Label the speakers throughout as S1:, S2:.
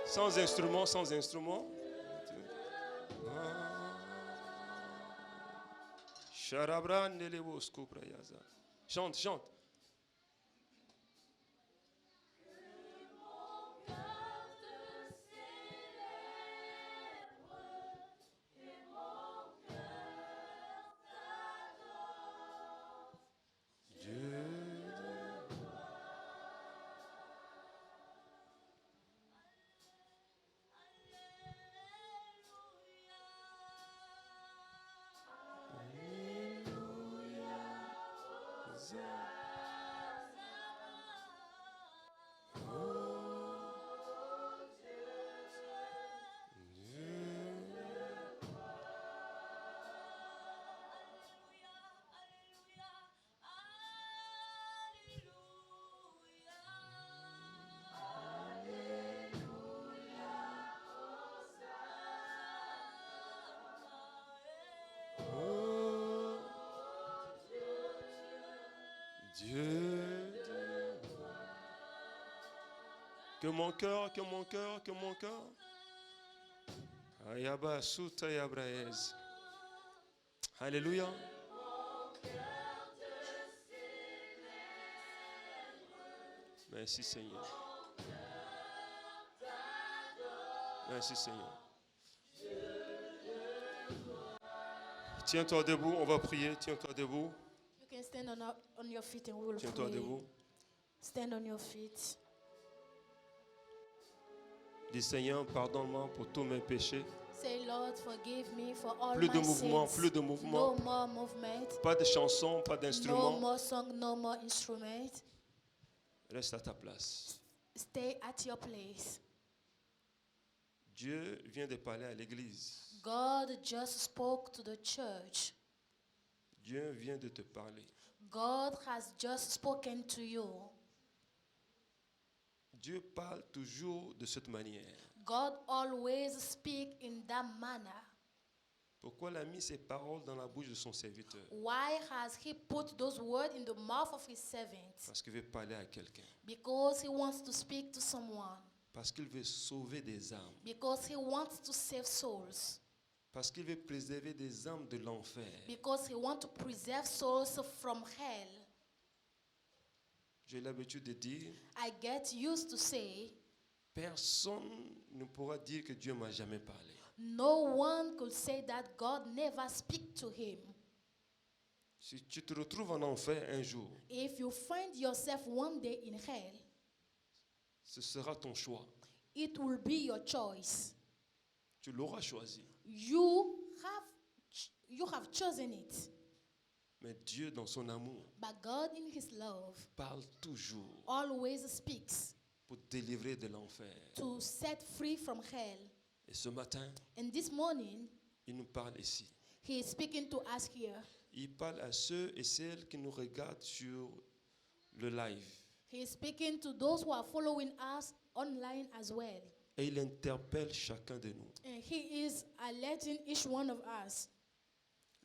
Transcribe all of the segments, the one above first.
S1: Sans instrument, sans instrument. Chante, chante. Dieu, que mon cœur, que mon cœur, que mon cœur. Ayaba suta yabraez. Alléluia. Merci Seigneur. Merci Seigneur. Tiens-toi debout, on va prier. Tiens-toi debout.
S2: You can stand on your feet and we will
S1: Tiens-toi
S2: pray.
S1: debout.
S2: Stand on your feet.
S1: Dis Seigneur, pardonne-moi pour tous mes péchés.
S2: Say, Lord, forgive me for all
S1: Plus de
S2: my
S1: mouvement,
S2: sins.
S1: plus de mouvement.
S2: No more movement.
S1: Pas de chansons, pas
S2: No
S1: d'instruments.
S2: more song, no more instrument.
S1: Reste à ta place.
S2: Stay at your place.
S1: Dieu vient de parler à l'église.
S2: God just spoke to the church.
S1: Dieu vient de te parler.
S2: God has just spoken to you.
S1: Dieu parle toujours de cette manière.
S2: God always speaks in that manner.
S1: Pourquoi il a mis ces paroles dans la bouche de son serviteur?
S2: Why has he put those words in the mouth of his servant?
S1: Parce qu'il veut parler à quelqu'un.
S2: Because he wants to speak to someone.
S1: Parce qu'il veut sauver des âmes.
S2: Because he wants to save souls.
S1: Parce qu'il veut préserver des âmes de l'enfer.
S2: Because he wants to preserve souls from hell.
S1: J'ai l'habitude de dire,
S2: I get used to say,
S1: personne ne pourra dire que Dieu m'a jamais parlé.
S2: no one could say that God never speak to him.
S1: Si tu te retrouves en enfer un jour,
S2: If you find yourself one day in hell,
S1: ce sera ton choix.
S2: it will be your choice.
S1: Tu l'auras choisi.
S2: You have chosen it.
S1: Mais Dieu, dans son amour,
S2: But God in his love
S1: parle toujours
S2: always speaks
S1: pour délivrer de l'enfer.
S2: to set free from hell.
S1: Et ce matin,
S2: And this morning,
S1: il nous parle ici.
S2: he is speaking to us here.
S1: Il parle à ceux et celles qui nous regardent sur le live.
S2: He is speaking to those who are following us online as well.
S1: Et il interpelle chacun de nous.
S2: And he is alerting each one of us.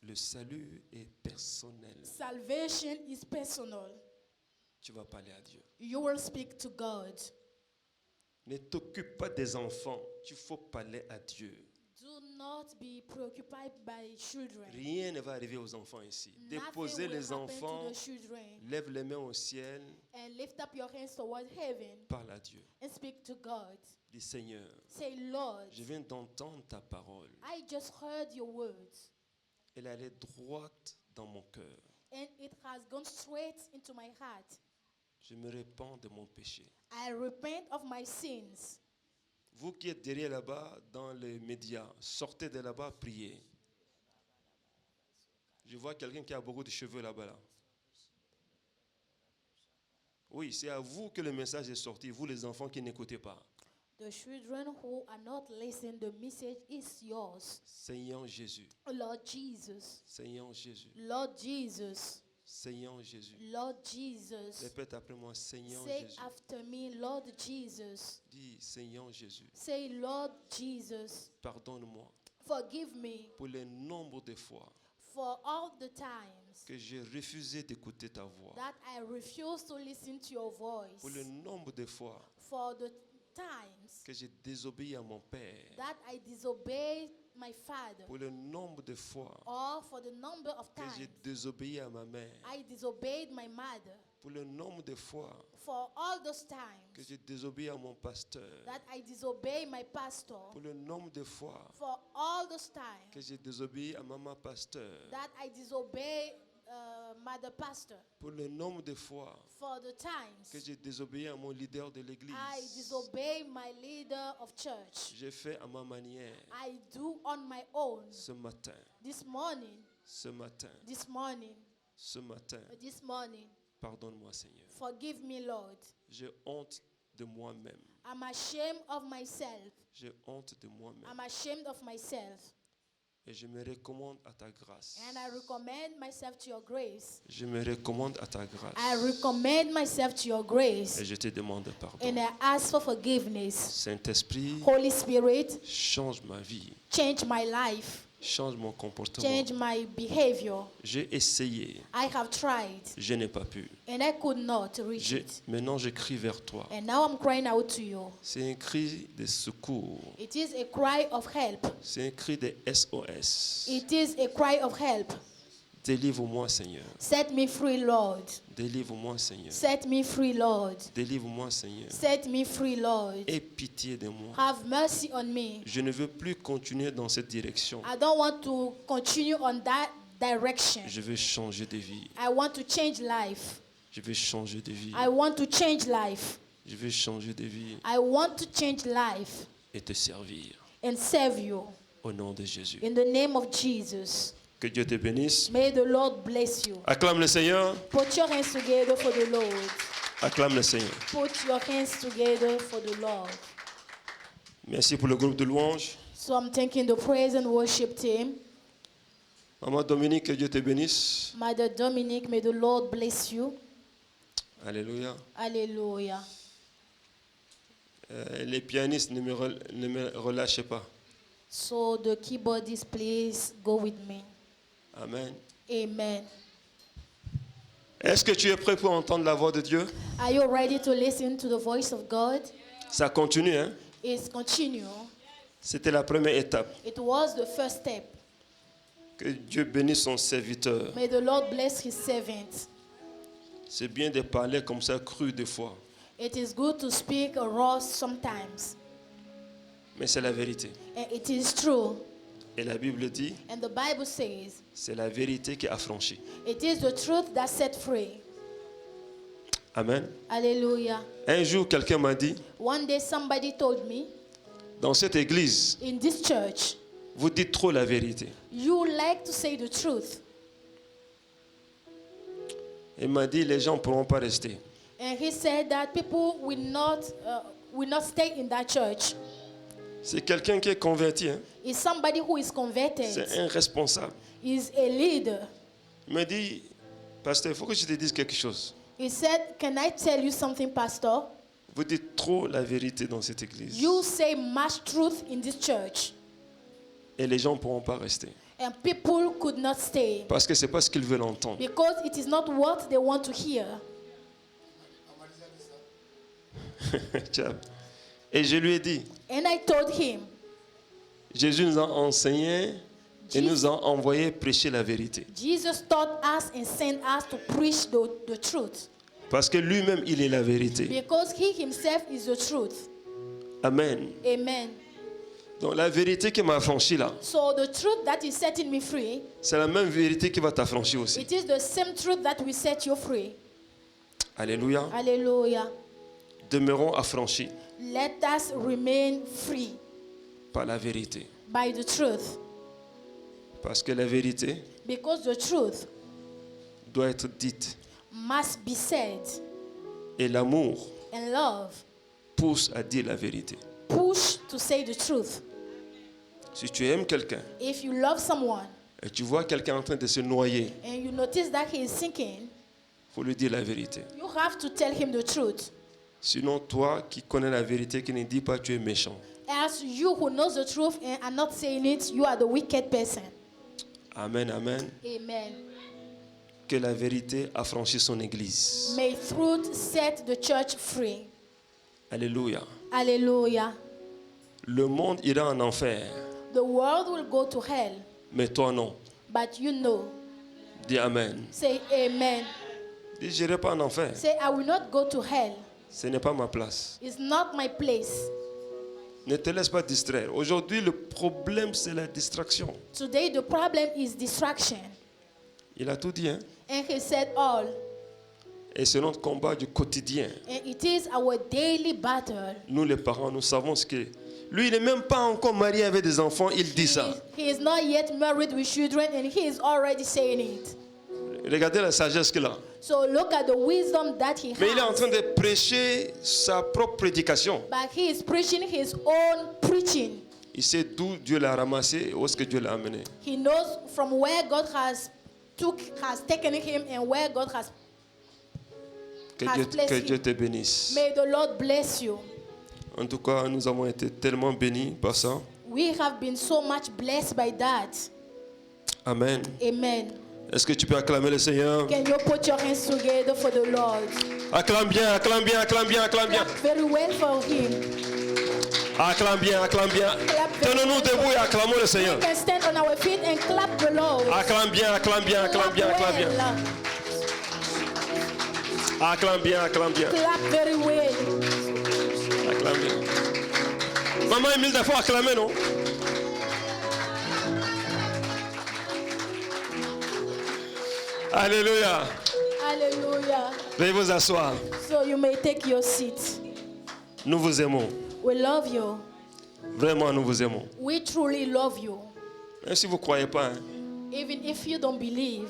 S1: Le salut est personnel.
S2: Salvation is personal.
S1: Tu vas parler à Dieu.
S2: You will speak to God.
S1: Ne t'occupe pas des enfants. Il faut parler à Dieu.
S2: Do not be preoccupied by children.
S1: Rien ne va arriver aux enfants ici.
S2: Nothing
S1: Déposez
S2: will
S1: les
S2: happen
S1: enfants,
S2: to the children.
S1: lève les mains au ciel,
S2: And lift up your hands toward heaven
S1: parle à Dieu.
S2: and speak to God.
S1: Dis Seigneur,
S2: Say, Lord,
S1: je viens d'entendre ta parole.
S2: I just heard your words.
S1: Elle allait droite dans mon cœur.
S2: And it has gone straight into my heart.
S1: Je me répands de mon péché.
S2: I repent of my sins.
S1: Vous qui êtes derrière là-bas dans les médias, sortez de là-bas, priez. Je vois quelqu'un qui a beaucoup de cheveux là-bas. Là. Oui, c'est à vous que le message est sorti, vous les enfants qui n'écoutez pas.
S2: The children who are not listening, the message is yours.
S1: Seigneur Jésus,
S2: Lord Jesus.
S1: Seigneur Jésus,
S2: Lord Jesus.
S1: Seigneur Jésus.
S2: Lord Jesus.
S1: Répète après moi, Seigneur
S2: Say
S1: Jésus.
S2: after me, Lord Jesus.
S1: Dis, Seigneur Jésus,
S2: Say, Lord Jesus,
S1: pardonne-moi
S2: forgive me
S1: pour le nombre de fois
S2: for all the times
S1: que j'ai refusé d'écouter ta voix.
S2: that I refuse to listen to your voice.
S1: Pour le nombre de fois
S2: For the times
S1: que j'ai désobéi à mon père,
S2: that I disobeyed my father,
S1: pour le nombre de fois
S2: or for the number of
S1: que j'ai
S2: times
S1: désobéi à ma mère,
S2: I disobeyed my mother,
S1: pour le nombre de fois
S2: for all those
S1: que
S2: times
S1: j'ai désobéi à mon pasteur,
S2: that I disobeyed my pastor,
S1: pour le nombre de fois
S2: for all those
S1: que
S2: times
S1: j'ai désobéi à maman pasteur,
S2: that I disobeyed mother pastor,
S1: pour le nombre de fois
S2: for the
S1: que
S2: times
S1: j'ai désobéi à mon leader de
S2: I
S1: l'église.
S2: disobeyed my leader of church.
S1: J'ai fait à ma manière.
S2: I do on my own.
S1: Ce matin,
S2: This morning,
S1: ce matin,
S2: this morning,
S1: ce matin,
S2: this morning,
S1: pardonne-moi Seigneur.
S2: forgive me, Lord.
S1: J'ai honte de moi-même.
S2: I'm ashamed of myself.
S1: J'ai honte de moi-même.
S2: I'm ashamed of myself.
S1: Et je me recommande à ta grâce.
S2: And I recommend myself to your grace.
S1: Je me recommande à ta grâce.
S2: I recommend myself to your grace.
S1: Et je te demande pardon.
S2: And I ask for forgiveness.
S1: Saint-Esprit,
S2: Holy Spirit,
S1: change ma vie.
S2: change my life.
S1: Change mon comportement.
S2: Change my behavior.
S1: J'ai essayé.
S2: I have tried.
S1: Je n'ai pas pu.
S2: And I could not reach it.
S1: Maintenant, je crie vers toi.
S2: And now I'm crying out to you.
S1: C'est un cri de secours.
S2: It is a cry of help.
S1: C'est un cri de SOS.
S2: It is a cry of help.
S1: Délivre-moi, Seigneur.
S2: Set me free, Lord.
S1: Délivre-moi, Seigneur.
S2: Set me free, Lord.
S1: Délivre-moi, Seigneur.
S2: Set me free, Lord.
S1: Aie pitié de moi.
S2: Have mercy on me.
S1: Je ne veux plus continuer dans cette direction.
S2: I don't want to continue on that direction.
S1: Je veux changer de vie.
S2: I want to change life.
S1: Je veux changer de vie.
S2: I want to change life.
S1: Je veux changer de vie
S2: I want to change life
S1: et te servir.
S2: and serve you.
S1: Au nom de Jésus.
S2: In the name of Jesus.
S1: Que Dieu te bénisse.
S2: May the Lord bless you.
S1: Acclame le Seigneur.
S2: Put your hands together for the Lord.
S1: Acclame le Seigneur.
S2: Put your hands together for the Lord.
S1: Merci pour le groupe de louanges.
S2: So I'm thanking the praise and worship team.
S1: Maman Dominique, que Dieu te bénisse.
S2: Mother Dominic, may the Lord bless you.
S1: Alléluia.
S2: Hallelujah.
S1: Les pianistes, ne me relâchez pas.
S2: So the keyboardist, please go with me.
S1: Amen.
S2: Amen.
S1: Est-ce que tu es prêt pour entendre la voix de Dieu?
S2: Are you ready to listen to the voice of God?
S1: Ça continue, hein?
S2: It's continue.
S1: C'était la première étape.
S2: It was the first step.
S1: Que Dieu bénisse son serviteur.
S2: May the Lord bless his servant.
S1: C'est bien de parler comme ça cru des fois.
S2: It is good to speak raw sometimes.
S1: Mais c'est la vérité.
S2: And it is true.
S1: Et la Bible dit,
S2: And the Bible says,
S1: c'est la vérité qui a franchi.
S2: it is the truth that set free.
S1: Amen.
S2: Hallelujah.
S1: Un jour, quelqu'un m'a dit,
S2: One day somebody told me,
S1: dans cette église,
S2: in this church,
S1: vous dites trop la vérité.
S2: you like to say the truth.
S1: Il m'a dit, les gens ne pourront pas rester.
S2: And he said that people will not stay in that church.
S1: C'est quelqu'un qui est converti. Hein?
S2: It's somebody who is
S1: C'est
S2: converted.
S1: un responsable.
S2: Is a leader.
S1: Il m'a dit, pasteur, il faut que je te dise quelque chose.
S2: He said, can I tell you something, Pastor?
S1: Vous dites trop la vérité dans cette église.
S2: You say much truth in this church.
S1: Et les gens ne pourront pas rester.
S2: And people could not stay.
S1: Parce que ce n'est pas ce qu'ils veulent entendre.
S2: Because it is not what they want to hear.
S1: Tiens. Et je lui ai dit,
S2: And I told him,
S1: Jésus nous a enseigné et nous a envoyé prêcher la vérité.
S2: Jesus taught us and sent us to preach the truth.
S1: Parce que lui-même, il est la vérité.
S2: Because he himself is the truth.
S1: Amen.
S2: Amen.
S1: Donc la vérité qui m'a affranchi là,
S2: So the truth that is setting me free,
S1: c'est la même vérité qui va t'affranchir aussi.
S2: it is the same truth that will set you free.
S1: Alléluia.
S2: Hallelujah.
S1: Demeurons affranchis
S2: Let us remain free
S1: par la vérité.
S2: by the truth.
S1: Parce que la vérité
S2: Because the truth
S1: doit être dite.
S2: must be said.
S1: Et l'amour
S2: And love
S1: pousse à dire la vérité.
S2: push to say the truth.
S1: Si tu aimes quelqu'un
S2: If you love someone
S1: et tu vois quelqu'un en train de se noyer,
S2: and you notice that he is sinking,
S1: il faut lui dire la vérité.
S2: you have to tell him the truth.
S1: Sinon, toi qui connais la vérité, qui ne dis pas, tu es méchant.
S2: As you who knows the truth and are not saying it, you are the wicked person.
S1: Amen, amen.
S2: Amen.
S1: Que la vérité affranchisse son église.
S2: May truth set the church free.
S1: Alléluia.
S2: Hallelujah.
S1: Le monde ira en enfer,
S2: The world will go to hell,
S1: mais toi non.
S2: but you know.
S1: Dis Amen.
S2: Say amen.
S1: Dis, je n'irai pas en enfer.
S2: Say, I will not go to hell.
S1: Ce n'est pas ma place.
S2: It's not my place.
S1: Ne te laisse pas distraire. Aujourd'hui, le problème, c'est la distraction.
S2: Today, the problem is distraction.
S1: Il a tout dit, hein?
S2: And he said all.
S1: Et c'est notre combat du quotidien.
S2: And it is our daily battle.
S1: Nous, les parents, nous savons ce que... Lui, il n'est même pas encore marié avec des enfants, il dit ça.
S2: He is not yet married with children, and he is already saying it.
S1: Regardez la sagesse qu'il a.
S2: So look at the wisdom that he
S1: Mais il est en
S2: has.
S1: train de prêcher sa propre prédication.
S2: But he is preaching his own preaching.
S1: Il sait d'où Dieu l'a ramassé et où est-ce que Dieu l'a amené.
S2: He knows from where God has taken him and where God has
S1: Que Dieu te bénisse.
S2: May the Lord bless you.
S1: En tout cas, nous avons été tellement bénis par ça.
S2: We have been so much blessed by that.
S1: Amen.
S2: Amen.
S1: Est-ce que tu peux acclamer le Seigneur?
S2: Can you put your hands together for the Lord?
S1: Acclame bien, acclame bien, acclame bien, acclame bien.
S2: Clap very well for him.
S1: Acclame bien, acclame bien. Tenons-nous debout et acclamons le Seigneur.
S2: We can stand on our feet and clap the Lord.
S1: Acclame bien, acclame bien, acclame bien, acclame bien. Acclame bien, acclame bien.
S2: Clap very well.
S1: Acclame bien. Maman Emile, des fois acclamer, non? Alléluia.
S2: Hallelujah.
S1: Veuillez vous asseoir.
S2: So you may take your seat.
S1: Nous vous aimons.
S2: We love you.
S1: Vraiment, nous vous aimons.
S2: We truly love you.
S1: Même si vous ne croyez pas, hein,
S2: Even if you don't believe,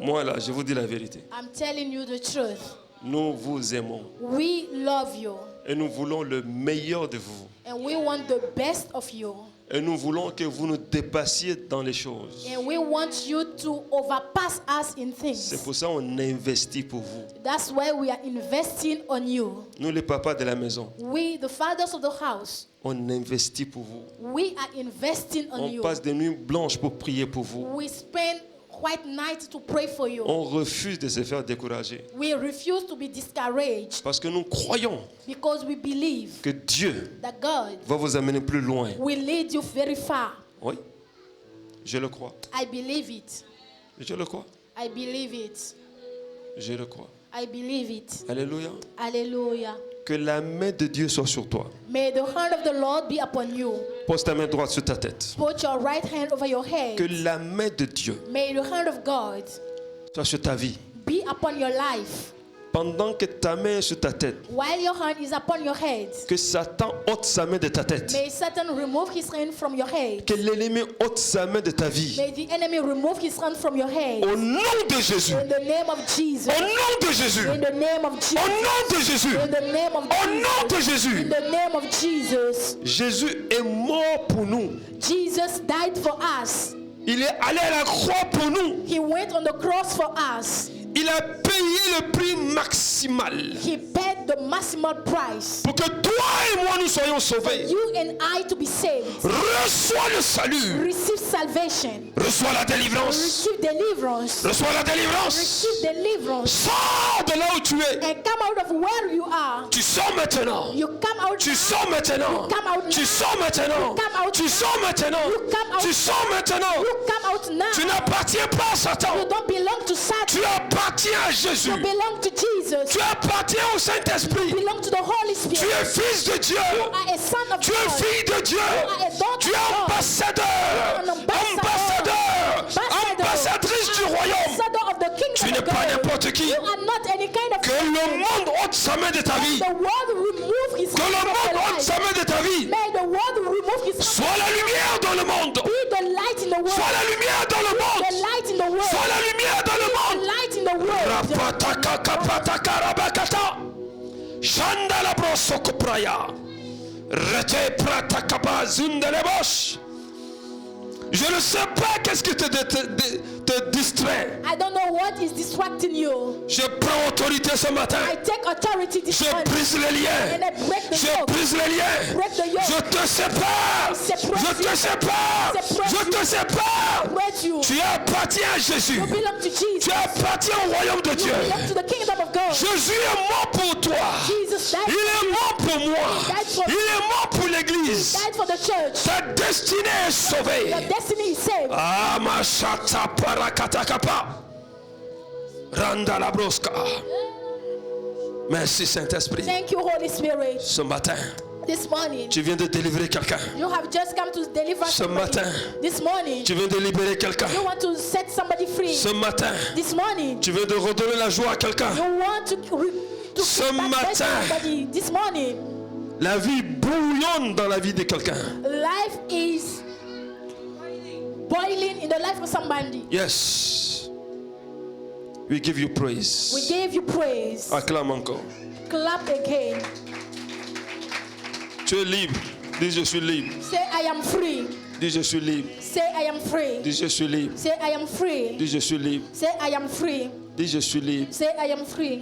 S1: moi là, je vous dis la vérité.
S2: I'm telling you the truth.
S1: Nous vous aimons.
S2: We love you.
S1: Et nous voulons le meilleur de vous.
S2: And we want the best of you.
S1: Et nous voulons que vous nous dépassiez dans les choses.
S2: And we want you to overpass us in
S1: C'est
S2: things.
S1: pour ça qu'on investit pour vous.
S2: That's why we are investing on you.
S1: Nous, les papas de la maison,
S2: We, the fathers of the house,
S1: on investit pour vous.
S2: we are investing on
S1: On
S2: you.
S1: passe des nuits blanches pour prier pour vous.
S2: We spend white nights to pray for you.
S1: On refuse de se faire décourager.
S2: We refuse to be discouraged
S1: Parce que nous croyons
S2: because we believe
S1: que Dieu
S2: that God
S1: va vous amener plus loin.
S2: will lead you very far.
S1: Oui, je le crois.
S2: I believe it.
S1: Je le crois.
S2: I believe it.
S1: Je le crois.
S2: I believe it.
S1: Alléluia.
S2: Hallelujah.
S1: Que la main de Dieu soit sur toi.
S2: May the hand of the Lord be upon you.
S1: Pose ta main droite sur ta tête.
S2: Put your right hand over your head.
S1: Que la main de Dieu
S2: May the hand of God
S1: soit sur ta vie.
S2: be upon your life.
S1: Pendant que ta main est sur ta tête,
S2: While your hand is upon your head,
S1: que Satan ôte sa main de ta tête.
S2: may Satan remove his hand from your head.
S1: Que l'ennemi ôte sa main de ta vie.
S2: May the enemy remove his hand from your head.
S1: Au nom de Jésus.
S2: In the name of Jesus.
S1: Au nom de Jésus.
S2: In the name of Jesus.
S1: Au nom de Jésus.
S2: In the name of
S1: Au nom de
S2: Jesus.
S1: Jésus.
S2: In the name of Jesus.
S1: Jésus est mort pour nous.
S2: Jesus died for us.
S1: Il est allé à la croix pour nous.
S2: He went on the cross for us.
S1: Il a payé le prix maximal
S2: He paid the maximal price.
S1: pour que toi et moi nous soyons sauvés.
S2: You and I to be saved.
S1: Reçois le salut.
S2: Receive salvation.
S1: Reçois la délivrance.
S2: Receive deliverance.
S1: Reçois la délivrance.
S2: Receive deliverance.
S1: Sors de là où tu es.
S2: And come out of where you are.
S1: Tu sors maintenant.
S2: You come out.
S1: Tu sors maintenant.
S2: You come out
S1: Tu
S2: now.
S1: sors maintenant.
S2: You come out
S1: Tu sors maintenant.
S2: You come out
S1: Tu sors maintenant.
S2: You come out now.
S1: Tu n'appartiens pas à Satan.
S2: You don't belong to
S1: Tu
S2: Satan.
S1: appartiens à Jésus.
S2: You belong to Jesus.
S1: Tu appartiens au Saint-Esprit.
S2: You belong to the Holy
S1: Tu
S2: Spirit.
S1: es fils de Dieu.
S2: You are a son of
S1: Tu es
S2: God.
S1: fille de Dieu.
S2: You are a daughter
S1: Tu es
S2: of God.
S1: ambassadeur.
S2: You are an ambassador.
S1: Ambassadrice du royaume.
S2: Ambassador of the kingdom
S1: Tu n'es
S2: of
S1: pas
S2: God.
S1: n'importe qui.
S2: You are not any kind of
S1: Que le monde ôte sa main de ta vie.
S2: The world remove his
S1: Que
S2: hand
S1: le
S2: from
S1: monde
S2: your
S1: ôte
S2: life.
S1: sa main de ta vie.
S2: May the world remove his hand.
S1: Sois la lumière dans le monde.
S2: Be the light in the world.
S1: Sois la lumière dans le
S2: The
S1: monde.
S2: light in the world.
S1: Sois la lumière dans le
S2: The
S1: monde.
S2: light in the world.
S1: Rapataka kapataka rabakata. Shandala brosoko praya. Rete prataka bazundelebosh. Je ne sais pas qu'est-ce qui te distrait.
S2: I don't know what is distracting you.
S1: Je prends autorité ce matin.
S2: I take authority this
S1: Je
S2: morning.
S1: brise les liens.
S2: And I break the
S1: Je
S2: yoke.
S1: brise les liens.
S2: Break the yoke.
S1: Je te sépare. Je te sépare. Je te sépare.
S2: Break you.
S1: Tu appartiens à Jésus.
S2: You belong to Jesus.
S1: Tu appartiens au royaume de Dieu.
S2: You belong to the kingdom of God.
S1: Jésus est mort pour toi.
S2: Jesus died
S1: Il est mort pour moi. Il est mort pour l'église.
S2: died for the church.
S1: Ta destinée est sauvée.
S2: Your destiny is saved.
S1: Ah, ma chata parakatakapa. Randa la brosca. Merci Saint-Esprit.
S2: Thank you, Holy Spirit.
S1: Ce matin,
S2: This morning,
S1: tu viens de délivrer quelqu'un.
S2: you have just come to deliver
S1: Ce
S2: somebody.
S1: matin,
S2: This morning,
S1: tu viens de libérer quelqu'un.
S2: you want to set somebody free.
S1: Ce matin,
S2: This morning,
S1: tu viens de redonner la joie à quelqu'un.
S2: you want to
S1: Ce
S2: give back
S1: matin,
S2: somebody. This morning,
S1: la vie bouillonne dans la vie de quelqu'un.
S2: life is boiling in the life of somebody.
S1: Yes. We give you
S2: We
S1: praise.
S2: gave you praise.
S1: Acclame encore.
S2: Clap again.
S1: Tu es libre. Dis je suis libre.
S2: Say, I am free.
S1: Dis je suis libre.
S2: Say, I am free.
S1: Dis je suis libre.
S2: Say, I am free.
S1: Dis je suis libre.
S2: Say, I am free.
S1: Dis je suis libre.
S2: Say, I am free.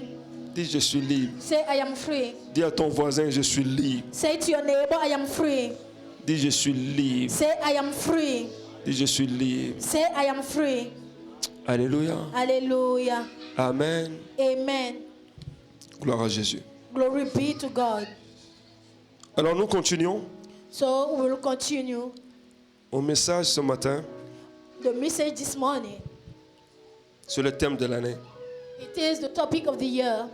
S1: Dis je suis libre.
S2: Say, I am free.
S1: Dis à ton voisin je suis libre.
S2: Say to your neighbor, I am free.
S1: Dis je suis libre.
S2: Say, I am free.
S1: Dis je suis libre.
S2: Say, I am free.
S1: Alléluia.
S2: Hallelujah.
S1: Amen.
S2: Amen.
S1: Gloire à Jésus.
S2: Glory be to God.
S1: Alors nous continuons
S2: So we will continue
S1: au message ce matin
S2: the message this morning.
S1: sur le thème de l'année.
S2: It is the topic of the year.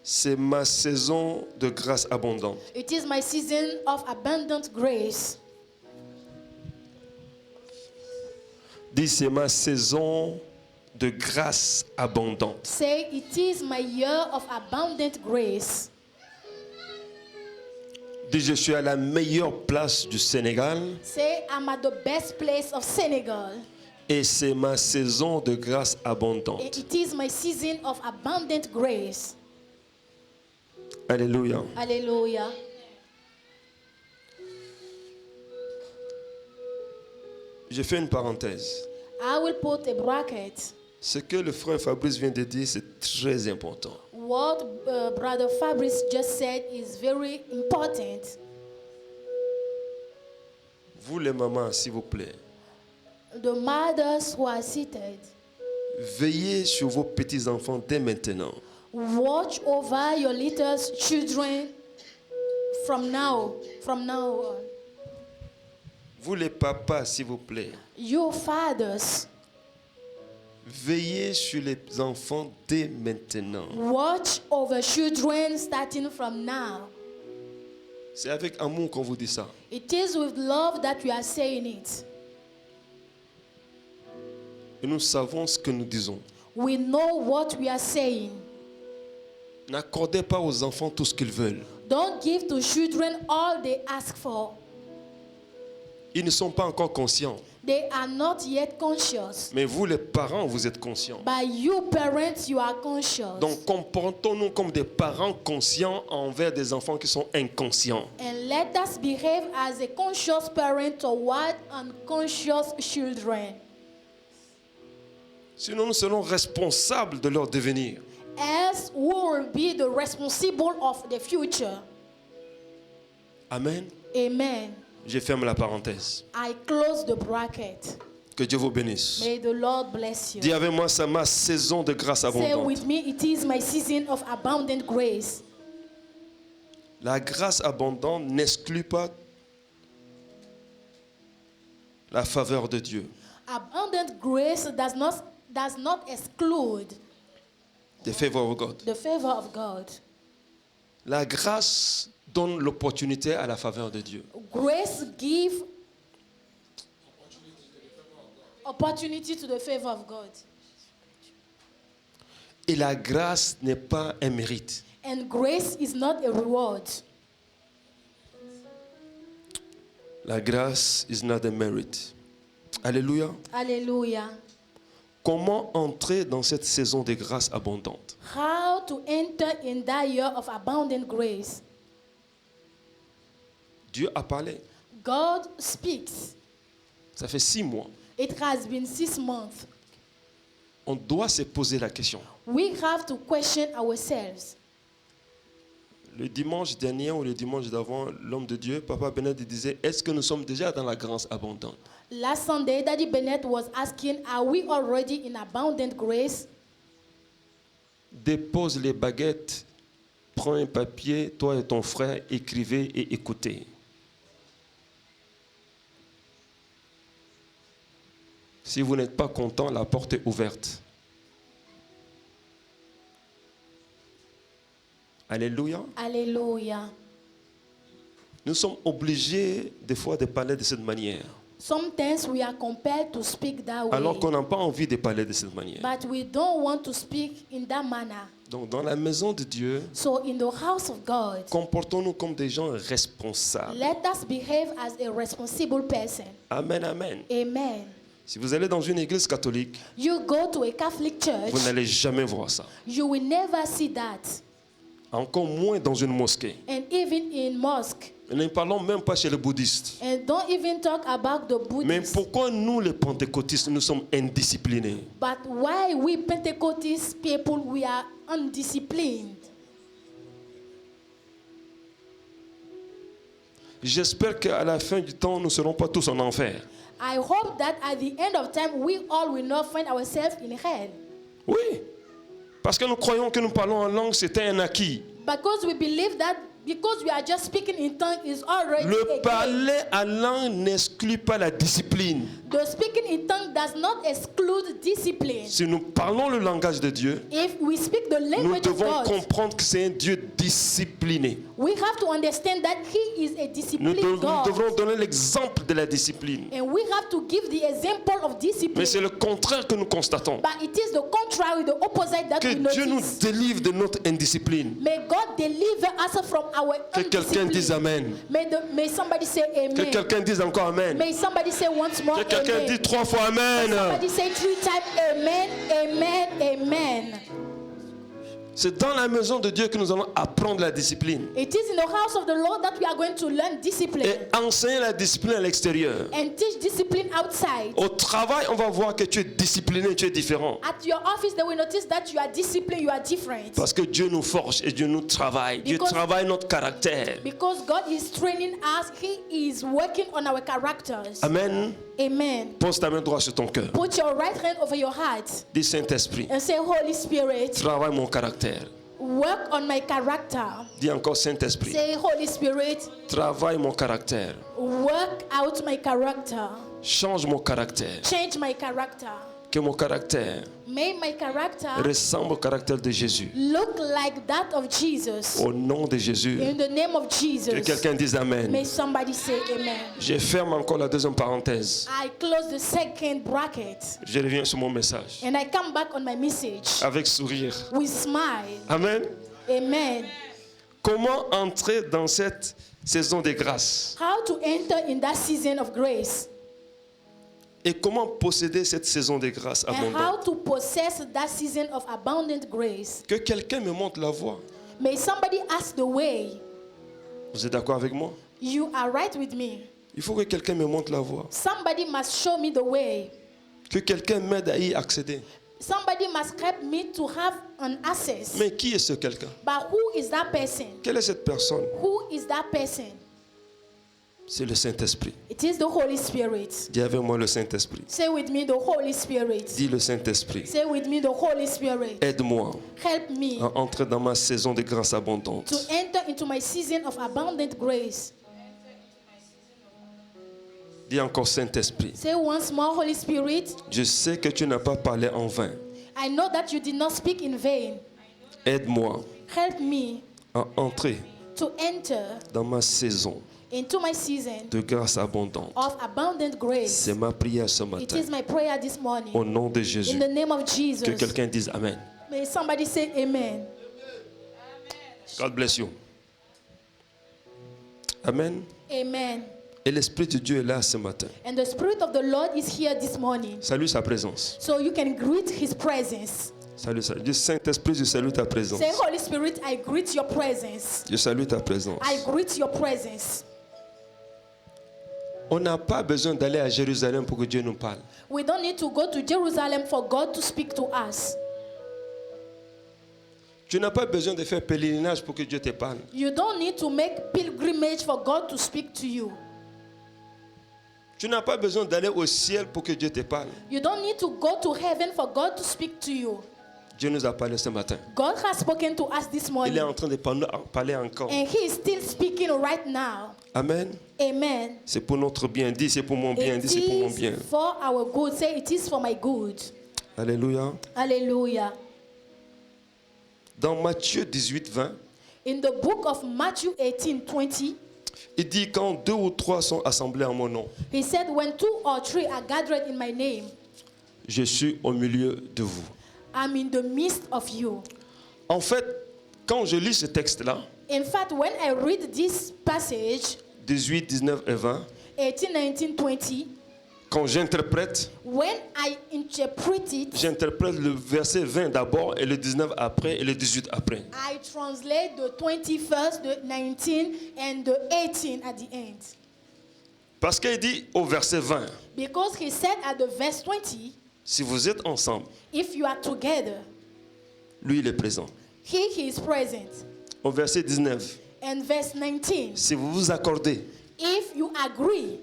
S1: C'est ma saison de grâce abondante.
S2: It is my season of abundant grace.
S1: Dis c'est ma saison de grâce abondante.
S2: Say, it is my year of abundant grace.
S1: Dis je suis à la meilleure place du Sénégal
S2: Say, I'm at the best place of Senegal.
S1: et c'est ma saison de grâce
S2: And
S1: abondante.
S2: it is my season of abundant grace.
S1: Alléluia.
S2: Hallelujah.
S1: Je fais une parenthèse.
S2: I will put a bracket.
S1: Ce que le frère Fabrice vient de dire, c'est très important.
S2: What Brother Fabrice just said is very important.
S1: Vous les mamans, s'il vous plaît,
S2: The mothers who are seated,
S1: veillez sur vos petits-enfants dès maintenant.
S2: watch over your little children from now on.
S1: Vous les papas, s'il vous plaît,
S2: You fathers,
S1: veillez sur les enfants dès maintenant.
S2: watch over children starting from now.
S1: C'est avec amour qu'on vous dit ça.
S2: It is with love that we are saying it.
S1: Et nous savons ce que nous disons.
S2: We know what we are saying.
S1: N'accordez pas aux enfants tout ce qu'ils veulent.
S2: Don't give to children all they ask for.
S1: Ils ne sont pas encore conscients.
S2: They are not yet conscious.
S1: Mais vous, les parents, vous êtes conscients.
S2: But you parents, you are conscious.
S1: Donc comportons-nous comme des parents conscients envers des enfants qui sont inconscients.
S2: And let us behave as a conscious parent toward unconscious children.
S1: Sinon, nous serons responsables de leur devenir.
S2: Else we will be the responsible of the future.
S1: Amen.
S2: Amen.
S1: Je ferme la parenthèse.
S2: I close the bracket.
S1: Que Dieu vous bénisse.
S2: May the Lord bless you.
S1: Dis avec moi, c'est ma saison de grâce
S2: Say
S1: abondante.
S2: with me, it is my season of abundant grace.
S1: La grâce abondante n'exclut pas la faveur de Dieu.
S2: Abundant grace does not exclude
S1: The favor of God.
S2: the favor of God.
S1: La grâce donne l'opportunité à la faveur de Dieu.
S2: Grace gives opportunity to the favor of God.
S1: Et la grâce n'est pas un mérite.
S2: And grace is not a reward.
S1: La grâce is not a merit. Alléluia.
S2: Hallelujah.
S1: Comment entrer dans cette saison de grâce abondante?
S2: How to enter in that year of abundant grace.
S1: Dieu a parlé.
S2: God speaks.
S1: Ça fait 6 mois.
S2: It has been 6 months.
S1: On doit se poser la question.
S2: We have to question ourselves.
S1: Le dimanche dernier ou le dimanche d'avant, l'homme de Dieu, Papa Bennett, disait, est-ce que nous sommes déjà dans la grâce abondante?
S2: Last Sunday, Daddy Bennett was asking, are we already in abundant grace?
S1: Dépose les baguettes, prends un papier, toi et ton frère, écrivez et écoutez. Si vous n'êtes pas content, la porte est ouverte. Alléluia.
S2: Alléluia.
S1: Nous sommes obligés des fois de parler de cette manière,
S2: Sometimes we are compelled to speak that way,
S1: alors qu'on n'a pas envie de parler de cette manière.
S2: but we don't want to speak in that manner.
S1: Donc dans la maison de Dieu,
S2: So in the house of God,
S1: comportons-nous comme des gens responsables.
S2: let us behave as a responsible person.
S1: Amen, amen.
S2: Amen.
S1: Si vous allez dans une église catholique,
S2: You go to a Catholic church,
S1: vous n'allez jamais voir ça.
S2: you will never see that.
S1: Encore moins dans une mosquée.
S2: And even in mosque,
S1: Ne parlons même pas chez les bouddhistes.
S2: and don't even talk about the
S1: Mais
S2: Buddhists.
S1: pourquoi nous, les pentecôtistes, nous sommes indisciplinés?
S2: But why we Pentecostal people, we are undisciplined?
S1: J'espère qu'à la fin du temps, nous ne serons pas tous en enfer.
S2: I hope that at the end of time, we all will not find ourselves in hell.
S1: Oui. Parce que nous croyons que nous parlons en langue, c'était un acquis.
S2: Because we believe that because we are just speaking in tongue is already a
S1: Le
S2: gain.
S1: parler en langue n'exclut pas la discipline.
S2: The speaking in tongue does not exclude discipline.
S1: Si nous parlons le langage de Dieu,
S2: If we speak the
S1: nous
S2: language of
S1: devons
S2: God,
S1: comprendre que c'est un Dieu discipliné.
S2: we have to understand that He is a
S1: Nous
S2: disciplined God.
S1: devrons donner l'exemple de la discipline.
S2: And we have to give the example of discipline.
S1: Mais c'est le contraire que nous constatons.
S2: But it is the contrary, the opposite that
S1: Que
S2: we
S1: Dieu nous
S2: notice.
S1: délivre de notre indiscipline.
S2: May God deliver us from our
S1: Que quelqu'un dise
S2: undiscipline.
S1: Amen.
S2: May somebody say
S1: Que
S2: amen.
S1: quelqu'un dise encore Amen.
S2: May somebody say once more
S1: Que quelqu'un
S2: amen.
S1: dise 3 fois Amen.
S2: Somebody say 3 times amen, amen, amen.
S1: C'est dans la maison de Dieu que nous allons apprendre la discipline.
S2: It is in the house of the Lord that we are going to learn discipline
S1: Et enseigner la discipline à l'extérieur.
S2: and teach discipline outside.
S1: Au travail, on va voir que tu es discipliné, tu es différent.
S2: At your office, they will notice that you are disciplined, you are different.
S1: Parce que Dieu nous forge et Dieu nous travaille. Dieu
S2: Because-
S1: travaille notre caractère.
S2: Because God is training us, He is working on our characters.
S1: Amen.
S2: Amen.
S1: Pose ta main droite sur ton cœur.
S2: Put your right hand over your heart
S1: Dis Saint-Esprit,
S2: and say, Holy Spirit,
S1: travaille mon caractère.
S2: work on my character.
S1: Dis encore Saint-Esprit,
S2: Say, Holy Spirit,
S1: travaille mon caractère.
S2: work out my character.
S1: Change mon caractère.
S2: Change my character.
S1: Que mon caractère
S2: May my character
S1: ressemble au caractère de Jésus.
S2: look like that of Jesus.
S1: Au nom de Jésus,
S2: In the name of
S1: que
S2: Jesus.
S1: quelqu'un dise Amen.
S2: May somebody say amen.
S1: Je ferme encore la deuxième parenthèse.
S2: I close the second bracket
S1: Je reviens sur mon message.
S2: and I come back on my message
S1: Avec sourire.
S2: with smile.
S1: Amen.
S2: Amen.
S1: Comment entrer dans cette saison de grâce?
S2: How to enter in that season of grace
S1: Et comment posséder cette saison de grâce
S2: and how
S1: abondante?
S2: to possess that season of abundant grace.
S1: Que quelqu'un me montre la voie.
S2: May somebody ask the way.
S1: Vous êtes d'accord avec moi?
S2: You are right with me.
S1: Il faut que quelqu'un me montre la voie.
S2: Somebody must show me the way.
S1: Que quelqu'un m'aide à y accéder.
S2: Somebody must help me to have an access.
S1: Mais qui est ce quelqu'un?
S2: But who is that person?
S1: Quelle est cette personne?
S2: Who is that person?
S1: C'est le Saint-Esprit.
S2: It is the Holy Spirit.
S1: Dis avec moi le Saint-Esprit.
S2: Say with me the Holy Spirit.
S1: Dis le Saint-Esprit.
S2: Say with me the Holy Spirit.
S1: Aide-moi
S2: Help me
S1: à entrer dans ma saison de grâce
S2: to
S1: abondante.
S2: enter into my season of abundant grace.
S1: Dis encore Saint-Esprit.
S2: Say once more, Holy Spirit.
S1: Je sais que tu n'as pas parlé en vain.
S2: I know that you did not speak in vain.
S1: Aide-moi
S2: Help me
S1: à entrer
S2: to enter
S1: dans ma saison
S2: into my season
S1: de grâce abondante.
S2: of abundant grace.
S1: C'est ma prière ce
S2: It
S1: matin.
S2: is my prayer this morning.
S1: Au nom de Jésus.
S2: In the name of
S1: Que
S2: Jesus.
S1: quelqu'un dise Amen.
S2: May somebody say amen.
S1: God bless you. Amen.
S2: Amen.
S1: Et l'Esprit de Dieu est là ce matin.
S2: And the Spirit of the Lord is here this morning.
S1: Salue sa présence.
S2: So you can greet His presence.
S1: Salut, salut. Dis Saint-Esprit, je salue ta présence.
S2: Say, Holy Spirit, I greet your presence.
S1: Je salue ta présence.
S2: I greet your presence.
S1: On n'a pas besoin d'aller à Jérusalem pour que Dieu nous parle.
S2: We don't need to go to Jerusalem for God to speak to us.
S1: Tu n'as pas besoin de faire pèlerinage pour que Dieu te parle.
S2: You don't need to make pilgrimage for God to speak to you.
S1: Tu n'as pas besoin d'aller au ciel pour que Dieu te parle.
S2: You don't need to go to heaven for God to speak to you.
S1: Dieu nous a parlé ce matin.
S2: God has spoken to us this
S1: Il
S2: morning.
S1: est en train de parler encore.
S2: And He is still speaking right now.
S1: Amen.
S2: Amen.
S1: C'est pour notre bien. Dis, c'est pour mon bien. Dis,
S2: It
S1: c'est pour mon bien.
S2: is for our good. Say, it is for my good.
S1: Alléluia.
S2: Hallelujah.
S1: Dans Matthieu 18, 20,
S2: In the book of Matthew 18:20,
S1: il dit quand 2 ou 3 sont assemblés en mon nom,
S2: He said, when 2 or 3 are gathered in my name,
S1: je suis au milieu de vous.
S2: I'm in the midst of you.
S1: En fait, quand je lis ce texte-là,
S2: In fact, when I read this passage,
S1: 18, 19 et 20,
S2: 18, 19, 20,
S1: quand j'interprète,
S2: when I interpret it,
S1: j'interprète le verset 20 d'abord et le 19 après et le 18 après.
S2: I translate the 21st, the 19, and the 18 at the end.
S1: Parce qu'il dit au verset 20,
S2: Because He said at the verse 20,
S1: si vous êtes ensemble,
S2: if you are together,
S1: lui il est présent.
S2: He is present.
S1: Au verset 19,
S2: And verse 19,
S1: si vous vous accordez,
S2: if you agree,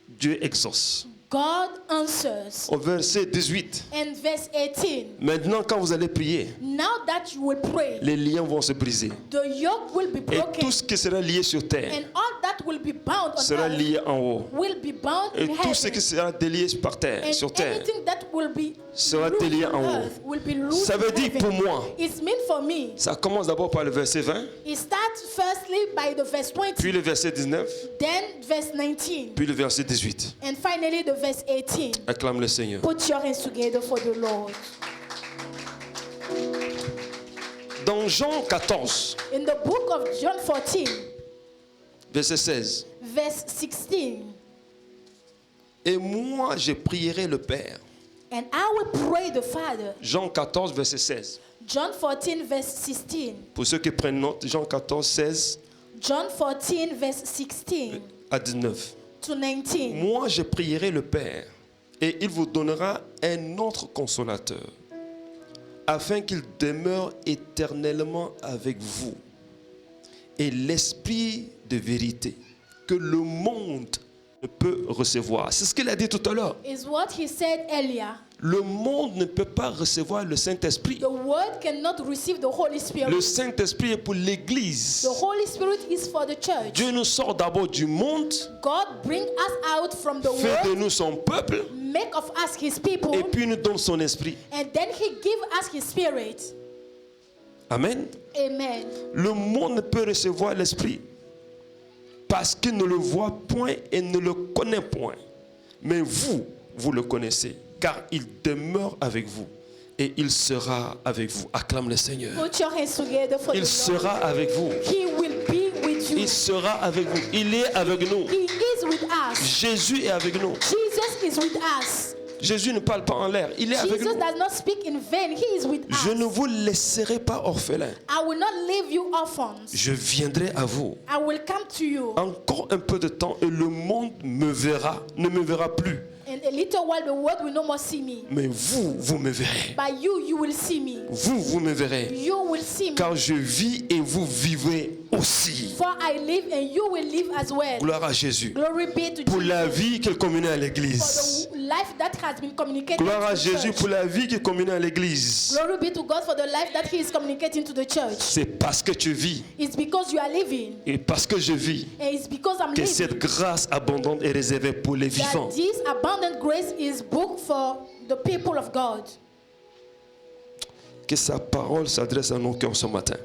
S1: Dieu exauce.
S2: God answers.
S1: Au verset 18,
S2: And verse 18,
S1: maintenant quand vous allez prier,
S2: now that you will pray,
S1: les liens vont se briser.
S2: the yoke will be
S1: Et
S2: broken,
S1: tout ce qui sera lié sur terre
S2: and all that will be bound on
S1: sera
S2: earth
S1: lié en haut.
S2: will be bound
S1: Et
S2: in
S1: tout ce qui
S2: heaven.
S1: sera délié par terre,
S2: And
S1: sur terre,
S2: anything that will be
S1: sera
S2: loosed
S1: délié
S2: on
S1: en haut.
S2: earth will be loosed
S1: Ça veut
S2: in
S1: dire
S2: heaven.
S1: pour moi,
S2: It's meant for me.
S1: ça commence d'abord par le verset 20,
S2: It starts firstly by the verse 20,
S1: puis le verset 19,
S2: then verse 19,
S1: puis le verset 18.
S2: and finally the verse 18.
S1: Acclame le Seigneur.
S2: Put your hands together for the Lord.
S1: Dans Jean 14,
S2: In the book of John 14,
S1: verset 16,
S2: verse 16,
S1: et moi je prierai le Père.
S2: and I will pray the Father.
S1: Jean 14, verset 16.
S2: John 14, verse 16.
S1: Pour ceux qui prennent note, Jean 14, 16
S2: John 14, verse 16
S1: à 19.
S2: to 19.
S1: Moi je prierai le Père, et il vous donnera un autre consolateur, afin qu'il demeure éternellement avec vous. Et l'esprit de vérité que le monde ne peut recevoir. C'est ce qu'il a dit tout à l'heure.
S2: Is what he said earlier.
S1: Le monde ne peut pas recevoir le Saint-Esprit.
S2: The world cannot receive the Holy Spirit.
S1: Le Saint-Esprit est pour l'Église.
S2: The Holy Spirit is for the church.
S1: Dieu nous sort d'abord du monde,
S2: God bring us out from the
S1: fait de
S2: world,
S1: nous son peuple,
S2: make of us His people,
S1: et puis nous donne son esprit.
S2: and then He give us His Spirit.
S1: Amen.
S2: Amen.
S1: Le monde ne peut recevoir l'esprit parce qu'il ne le voit point et ne le connaît point. Mais vous, vous le connaissez, car il demeure avec vous et il sera avec vous. Acclame le Seigneur.
S2: Put your hands together for
S1: Il
S2: the
S1: sera avec vous.
S2: Lord. He will be with you.
S1: Il sera avec vous. Il est avec nous.
S2: He is with us.
S1: Jésus est avec nous.
S2: Jesus is with us.
S1: Jésus ne parle pas en l'air. Il est avec
S2: Jesus
S1: nous.
S2: does not speak in vain. He is with
S1: Je
S2: us.
S1: ne vous laisserai pas orphelins.
S2: I will not leave you orphans.
S1: Je viendrai à vous.
S2: I will come to you.
S1: Encore un peu de temps et le monde me verra, ne me verra plus.
S2: In a little while, the world will no more see me.
S1: Mais vous, vous me verrez.
S2: But you will see me.
S1: Vous, vous me verrez.
S2: You will see me.
S1: Car je vis et vous vivez aussi.
S2: For I live and you will live as well.
S1: Gloire à Jésus.
S2: Glory be to
S1: Pour la
S2: Jesus.
S1: vie qu'il communait à
S2: For
S1: l'église.
S2: the life that has been communicated
S1: Gloire à
S2: to the
S1: Jésus
S2: church.
S1: pour la vie qu'il communait à l'église.
S2: Glory be to God for the life that He is communicating to the church.
S1: C'est parce que tu vis
S2: It's because you are living,
S1: et parce que je vis
S2: and it's because I'm
S1: que
S2: living,
S1: cette grâce abondante est réservée pour les vivants.
S2: that this abundant grace is booked for the people of God.
S1: Que sa parole s'adresse à nos cœurs ce matin.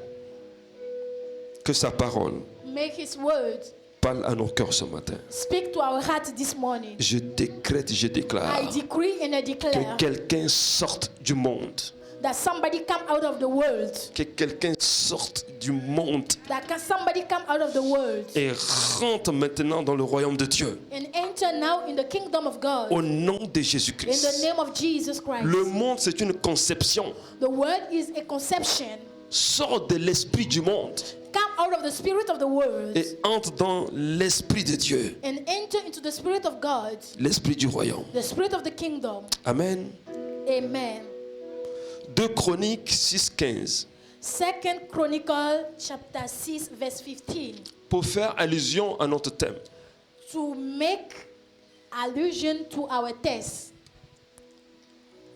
S1: Que sa parole
S2: Make His word
S1: parle à nos cœurs ce matin.
S2: speak to our heart this morning.
S1: Je décrète, je déclare
S2: I decree and I
S1: que
S2: declare
S1: quelqu'un sorte du monde.
S2: that somebody come out of the world.
S1: Que quelqu'un sorte du monde
S2: That can somebody come out of the world
S1: et rentre maintenant dans le royaume de Dieu.
S2: and enter now in the kingdom of God.
S1: Au nom de
S2: In the
S1: Jésus-Christ.
S2: name of Jesus Christ.
S1: Le monde, c'est une conception.
S2: The word is a conception.
S1: Sors de l'esprit du monde
S2: Come out out of the spirit of the world
S1: et entre dans l'esprit de Dieu,
S2: and enter into the spirit of God,
S1: l'esprit du royaume.
S2: the spirit of the kingdom.
S1: Amen.
S2: Amen.
S1: 2 Chroniques 6:15.
S2: 2 Chronicle chapter 6 verse 15.
S1: Pour faire allusion à notre thème.
S2: To make allusion to our test,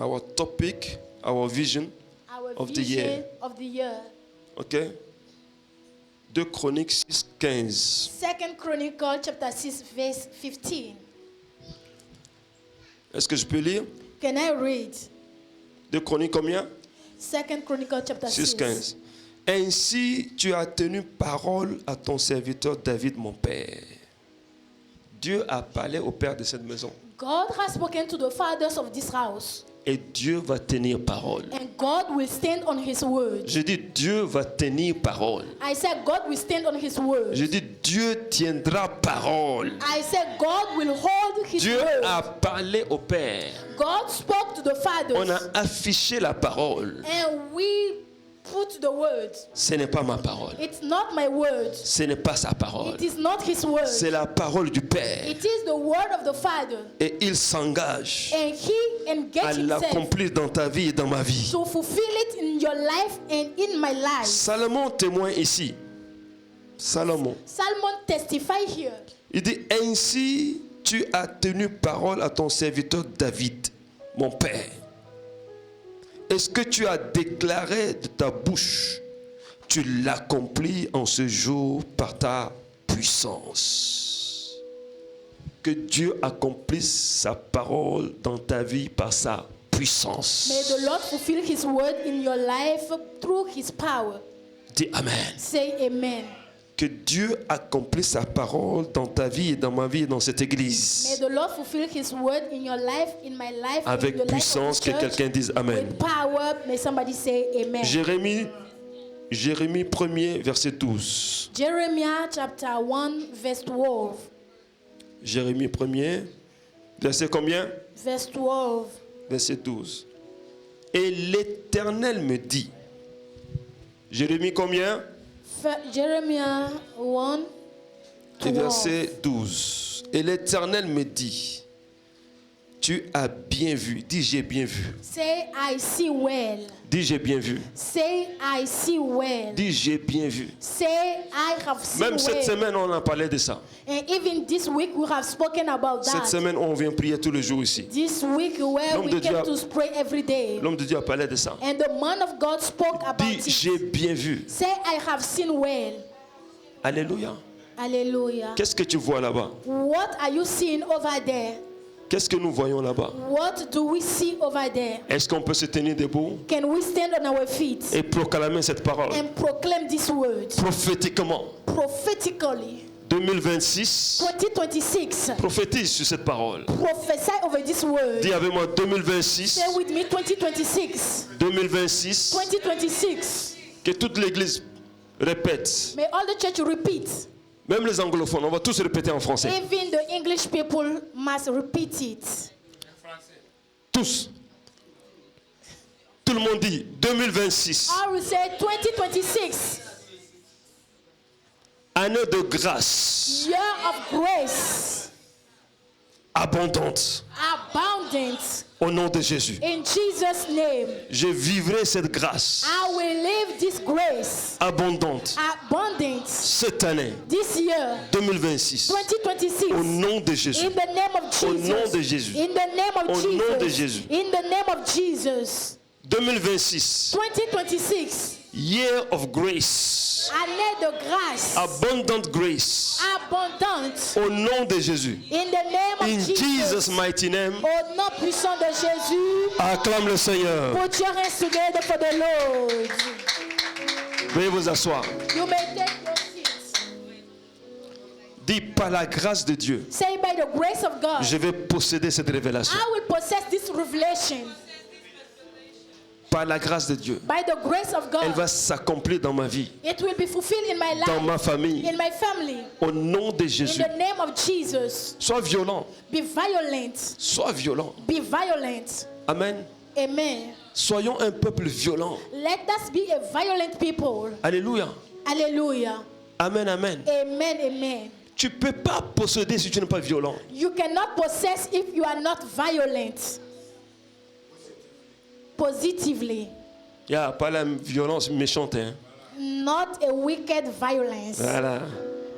S1: Our topic, our vision.
S2: our
S1: Of the
S2: vision
S1: year.
S2: of the year.
S1: OK? 2 Chroniques 6:15.
S2: 2 Chronicle chapter 6 verse 15.
S1: Est-ce que je peux lire?
S2: Can I read?
S1: 2 Chroniques combien?
S2: 2 Chronicle chapter 6.
S1: 6:15. Ainsi tu as tenu parole à ton serviteur David, mon père. Dieu a parlé au père de cette maison.
S2: God has spoken to the fathers of this house,
S1: Et Dieu va tenir parole.
S2: and God will stand on his word.
S1: Je dis Dieu va tenir parole.
S2: I said God will stand on his word.
S1: Je dis Dieu tiendra parole.
S2: I said God will hold his
S1: Dieu
S2: word.
S1: a parlé au père.
S2: God spoke to the
S1: On a
S2: fathers,
S1: affiché la parole.
S2: and we put the word.
S1: Ce n'est pas ma parole.
S2: It's not my word.
S1: Ce n'est pas sa parole.
S2: It is not his word.
S1: C'est la parole du père.
S2: It is the word of the Father.
S1: Et il s'engage
S2: And he
S1: à
S2: engaged himself
S1: l'accomplir dans ta vie et dans ma vie.
S2: to fulfill it in your life and in my life.
S1: Salomon témoigne ici. Salomon.
S2: Solomon testified here.
S1: Il dit, ainsi tu as tenu parole à ton serviteur David, mon père. Est-ce que tu as déclaré de ta bouche, tu l'accomplis en ce jour par ta puissance. Que Dieu accomplisse sa parole dans ta vie par sa puissance.
S2: May the Lord fulfill his word in your life through his power.
S1: Dis Amen.
S2: Say amen.
S1: Que Dieu accomplisse sa parole dans ta vie et dans ma vie et dans cette
S2: May
S1: église.
S2: the Lord fulfill his word in your life, in my life,
S1: Avec
S2: in the life
S1: puissance,
S2: of
S1: que
S2: the church.
S1: quelqu'un dise Amen.
S2: With power, may somebody say amen.
S1: Jérémie 1er, verset 12.
S2: Jeremiah chapter 1 verse 12.
S1: Jérémie 1er, verset combien?
S2: Verse 12.
S1: Verset 12. Et l'Éternel me dit. Jérémie combien?
S2: Jeremiah 1
S1: Et
S2: 12.
S1: verset 12. Et l'Éternel me dit. Tu as bien vu. Dis j'ai bien vu.
S2: Say I see well.
S1: Dis j'ai bien vu.
S2: Say I see well.
S1: Dis j'ai bien vu.
S2: Say I have seen
S1: Même cette
S2: well.
S1: semaine, on a parlé de ça.
S2: And even this week we have spoken about
S1: Cette
S2: that.
S1: semaine, on vient prier tous les jours ici.
S2: This week where
S1: L'homme
S2: we
S1: de Dieu
S2: came
S1: a-
S2: to pray every day.
S1: L'homme de Dieu a parlé de ça.
S2: And the man of God spoke about
S1: Dis
S2: it.
S1: j'ai bien vu.
S2: Say I have seen well.
S1: Alléluia.
S2: Hallelujah.
S1: Qu'est-ce que tu vois là-bas?
S2: What are you seeing over there?
S1: Qu'est-ce que nous voyons là-bas?
S2: What do we see over there?
S1: Est-ce qu'on peut se tenir debout
S2: Can we stand on our feet
S1: et proclamer cette parole
S2: and proclaim this word
S1: prophétiquement?
S2: prophetically?
S1: 2026,
S2: 2026.
S1: prophétise sur cette parole.
S2: Prophesy over this word.
S1: Dis avec moi 2026,
S2: Say with me 2026.
S1: 2026,
S2: 2026.
S1: que toute l'église répète.
S2: May all the church repeat.
S1: Même les anglophones, on va tous répéter en français.
S2: Even the English people must repeat it.
S1: Tous. Tout le monde dit 2026.
S2: I will say 2026.
S1: Année de grâce
S2: Year of grace.
S1: abondante.
S2: Abundant.
S1: Au nom de Jésus.
S2: In Jesus' name.
S1: Je vivrai cette grâce
S2: I will live this grace.
S1: abondante
S2: Abundant.
S1: cette année
S2: This year.
S1: 2026.
S2: 2026.
S1: Au nom de Jésus.
S2: In the name of
S1: Au
S2: Jesus.
S1: nom de Jésus.
S2: In the name of
S1: Au
S2: Jesus.
S1: nom de Jésus.
S2: In the name of Jesus.
S1: 2026.
S2: 2026.
S1: Year of grace.
S2: Année de grâce.
S1: Abundant grace.
S2: Abondante.
S1: Au nom de Jésus.
S2: In the name of
S1: In Jesus'
S2: Jesus.
S1: mighty name.
S2: Au nom puissant de Jésus.
S1: Acclame le Seigneur.
S2: Put your hands together for the Lord.
S1: Veuillez vous asseoir.
S2: You may take your seats.
S1: Dis par la grâce de Dieu,
S2: Say by the grace of God.
S1: je vais posséder cette révélation.
S2: I will possess this revelation.
S1: Par la grâce de Dieu,
S2: By the grace of
S1: elle
S2: God.
S1: va s'accomplir dans ma vie,
S2: It will be fulfilled in my
S1: dans
S2: life.
S1: ma famille.
S2: In my family.
S1: Au nom de
S2: In
S1: Jésus.
S2: the name of Jesus.
S1: Sois violent.
S2: Be violent.
S1: Sois violent.
S2: Be violent.
S1: Amen.
S2: Amen.
S1: Soyons un peuple violent.
S2: Let us be a violent people.
S1: Alléluia.
S2: Hallelujah.
S1: Amen, amen.
S2: Amen, amen.
S1: Tu ne peux pas posséder si tu n'es pas violent.
S2: You cannot possess if you are not violent. Positively.
S1: Il n'y a pas la violence méchante. Hein.
S2: Not a wicked violence.
S1: Voilà.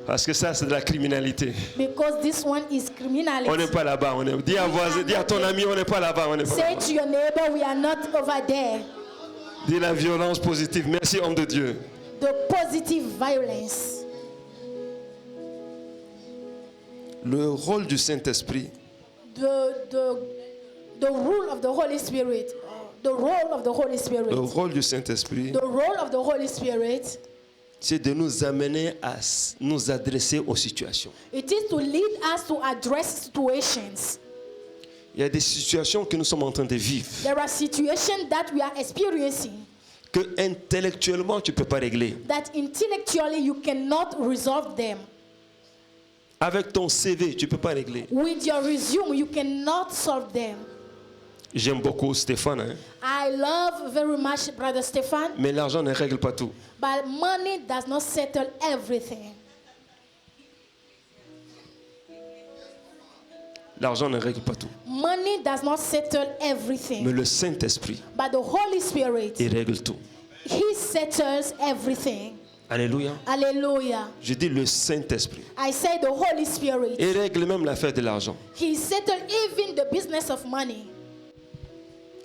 S1: Parce que ça, c'est de la criminalité.
S2: Because this one is criminality.
S1: On n'est pas là-bas. Dis à voisin, dis à ton ami, on n'est pas là-bas. On n'est pas
S2: Say
S1: là-bas.
S2: to your neighbor, we are not over there.
S1: Dis la violence positive. Merci, homme de Dieu.
S2: The positive violence.
S1: Le rôle du Saint-Esprit,
S2: The rule of the Holy Spirit. The role of the Holy Spirit.
S1: le rôle du Saint-Esprit,
S2: The role of the Holy Spirit.
S1: c'est de nous amener à nous adresser aux situations.
S2: It is to lead us to address situations.
S1: Il y a des situations que nous sommes en train de vivre,
S2: There are situations that we are experiencing
S1: que intellectuellement tu ne peux pas régler.
S2: that intellectually you cannot resolve them.
S1: Avec ton CV, tu ne peux pas régler.
S2: With your resume, you cannot solve them.
S1: J'aime beaucoup Stéphane, hein,
S2: I love very much Brother Stefan,
S1: mais l'argent ne règle pas tout.
S2: but money does not settle everything.
S1: L'argent ne règle pas tout.
S2: Money does not settle
S1: Mais
S2: everything.
S1: le Saint-Esprit,
S2: But the Holy Spirit,
S1: il règle tout.
S2: He settles everything.
S1: Alléluia.
S2: Hallelujah.
S1: Je dis le Saint-Esprit.
S2: I say the Holy Spirit.
S1: Il règle même l'affaire de l'argent.
S2: He settled even the business of money.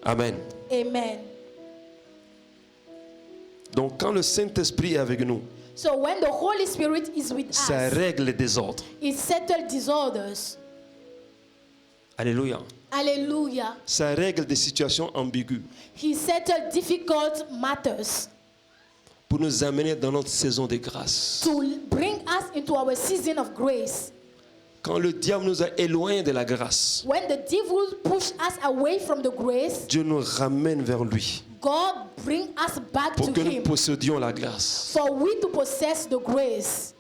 S1: Amen.
S2: Amen.
S1: Donc quand le Saint-Esprit est avec nous,
S2: So when the Holy Spirit is with
S1: ça
S2: us,
S1: règle les désordres.
S2: it settles disorders.
S1: Alléluia.
S2: Hallelujah.
S1: Ça règle des situations ambiguës
S2: He settled difficult matters
S1: pour nous amener dans notre saison de grâce.
S2: to bring us into our season of grace.
S1: Quand le diable nous a éloignés de la grâce,
S2: When the devil pushed us away from the grace,
S1: Dieu nous ramène vers lui
S2: God bring us back
S1: pour
S2: to
S1: que nous
S2: Him
S1: possédions la grâce.
S2: for we to possess the grace.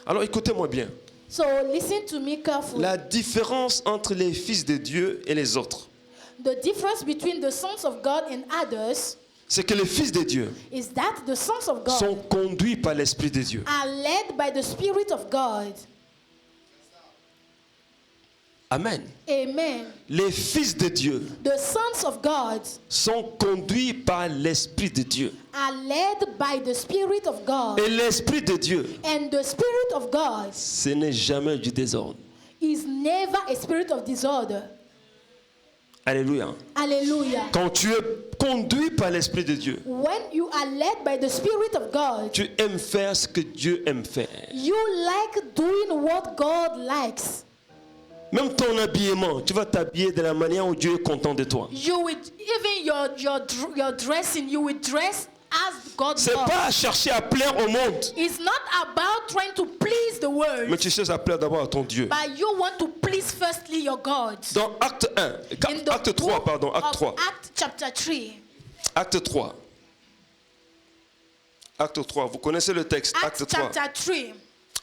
S1: Alors écoutez-moi bien.
S2: So listen to me carefully.
S1: La différence entre les fils de Dieu et les autres,
S2: The difference between the sons of God and others
S1: c'est que les fils de Dieu
S2: is that the sons of God
S1: sont conduits par l'Esprit de Dieu.
S2: are led by the Spirit of God.
S1: Amen.
S2: Amen.
S1: Les fils de Dieu
S2: The sons of God
S1: sont conduits par l'Esprit de Dieu.
S2: are led by the Spirit of God.
S1: Et l'Esprit de Dieu,
S2: And the Spirit of God
S1: ce n'est jamais du désordre.
S2: is never a spirit of disorder.
S1: Alléluia.
S2: Hallelujah.
S1: Quand tu es conduit par l'Esprit de Dieu,
S2: When you are led by the Spirit of God,
S1: tu aimes faire ce que Dieu aime faire.
S2: you like doing what God likes.
S1: Même ton habillement, tu vas t'habiller de la manière où Dieu est content de toi.
S2: You will, even your dressing, you will dress as God
S1: C'est
S2: loves.
S1: pas chercher à plaire au monde,
S2: It's not about trying to please the world,
S1: mais tu cherches à plaire d'abord à ton Dieu.
S2: but you want to please firstly your God.
S1: Dans Acte 1,
S2: In the
S1: Acte 3,
S2: book
S1: pardon, Acte
S2: of
S1: 3.
S2: Acts chapter 3.
S1: Acte 3. Acte 3, vous connaissez le texte,
S2: Acts
S1: Acte 3.
S2: chapter 3,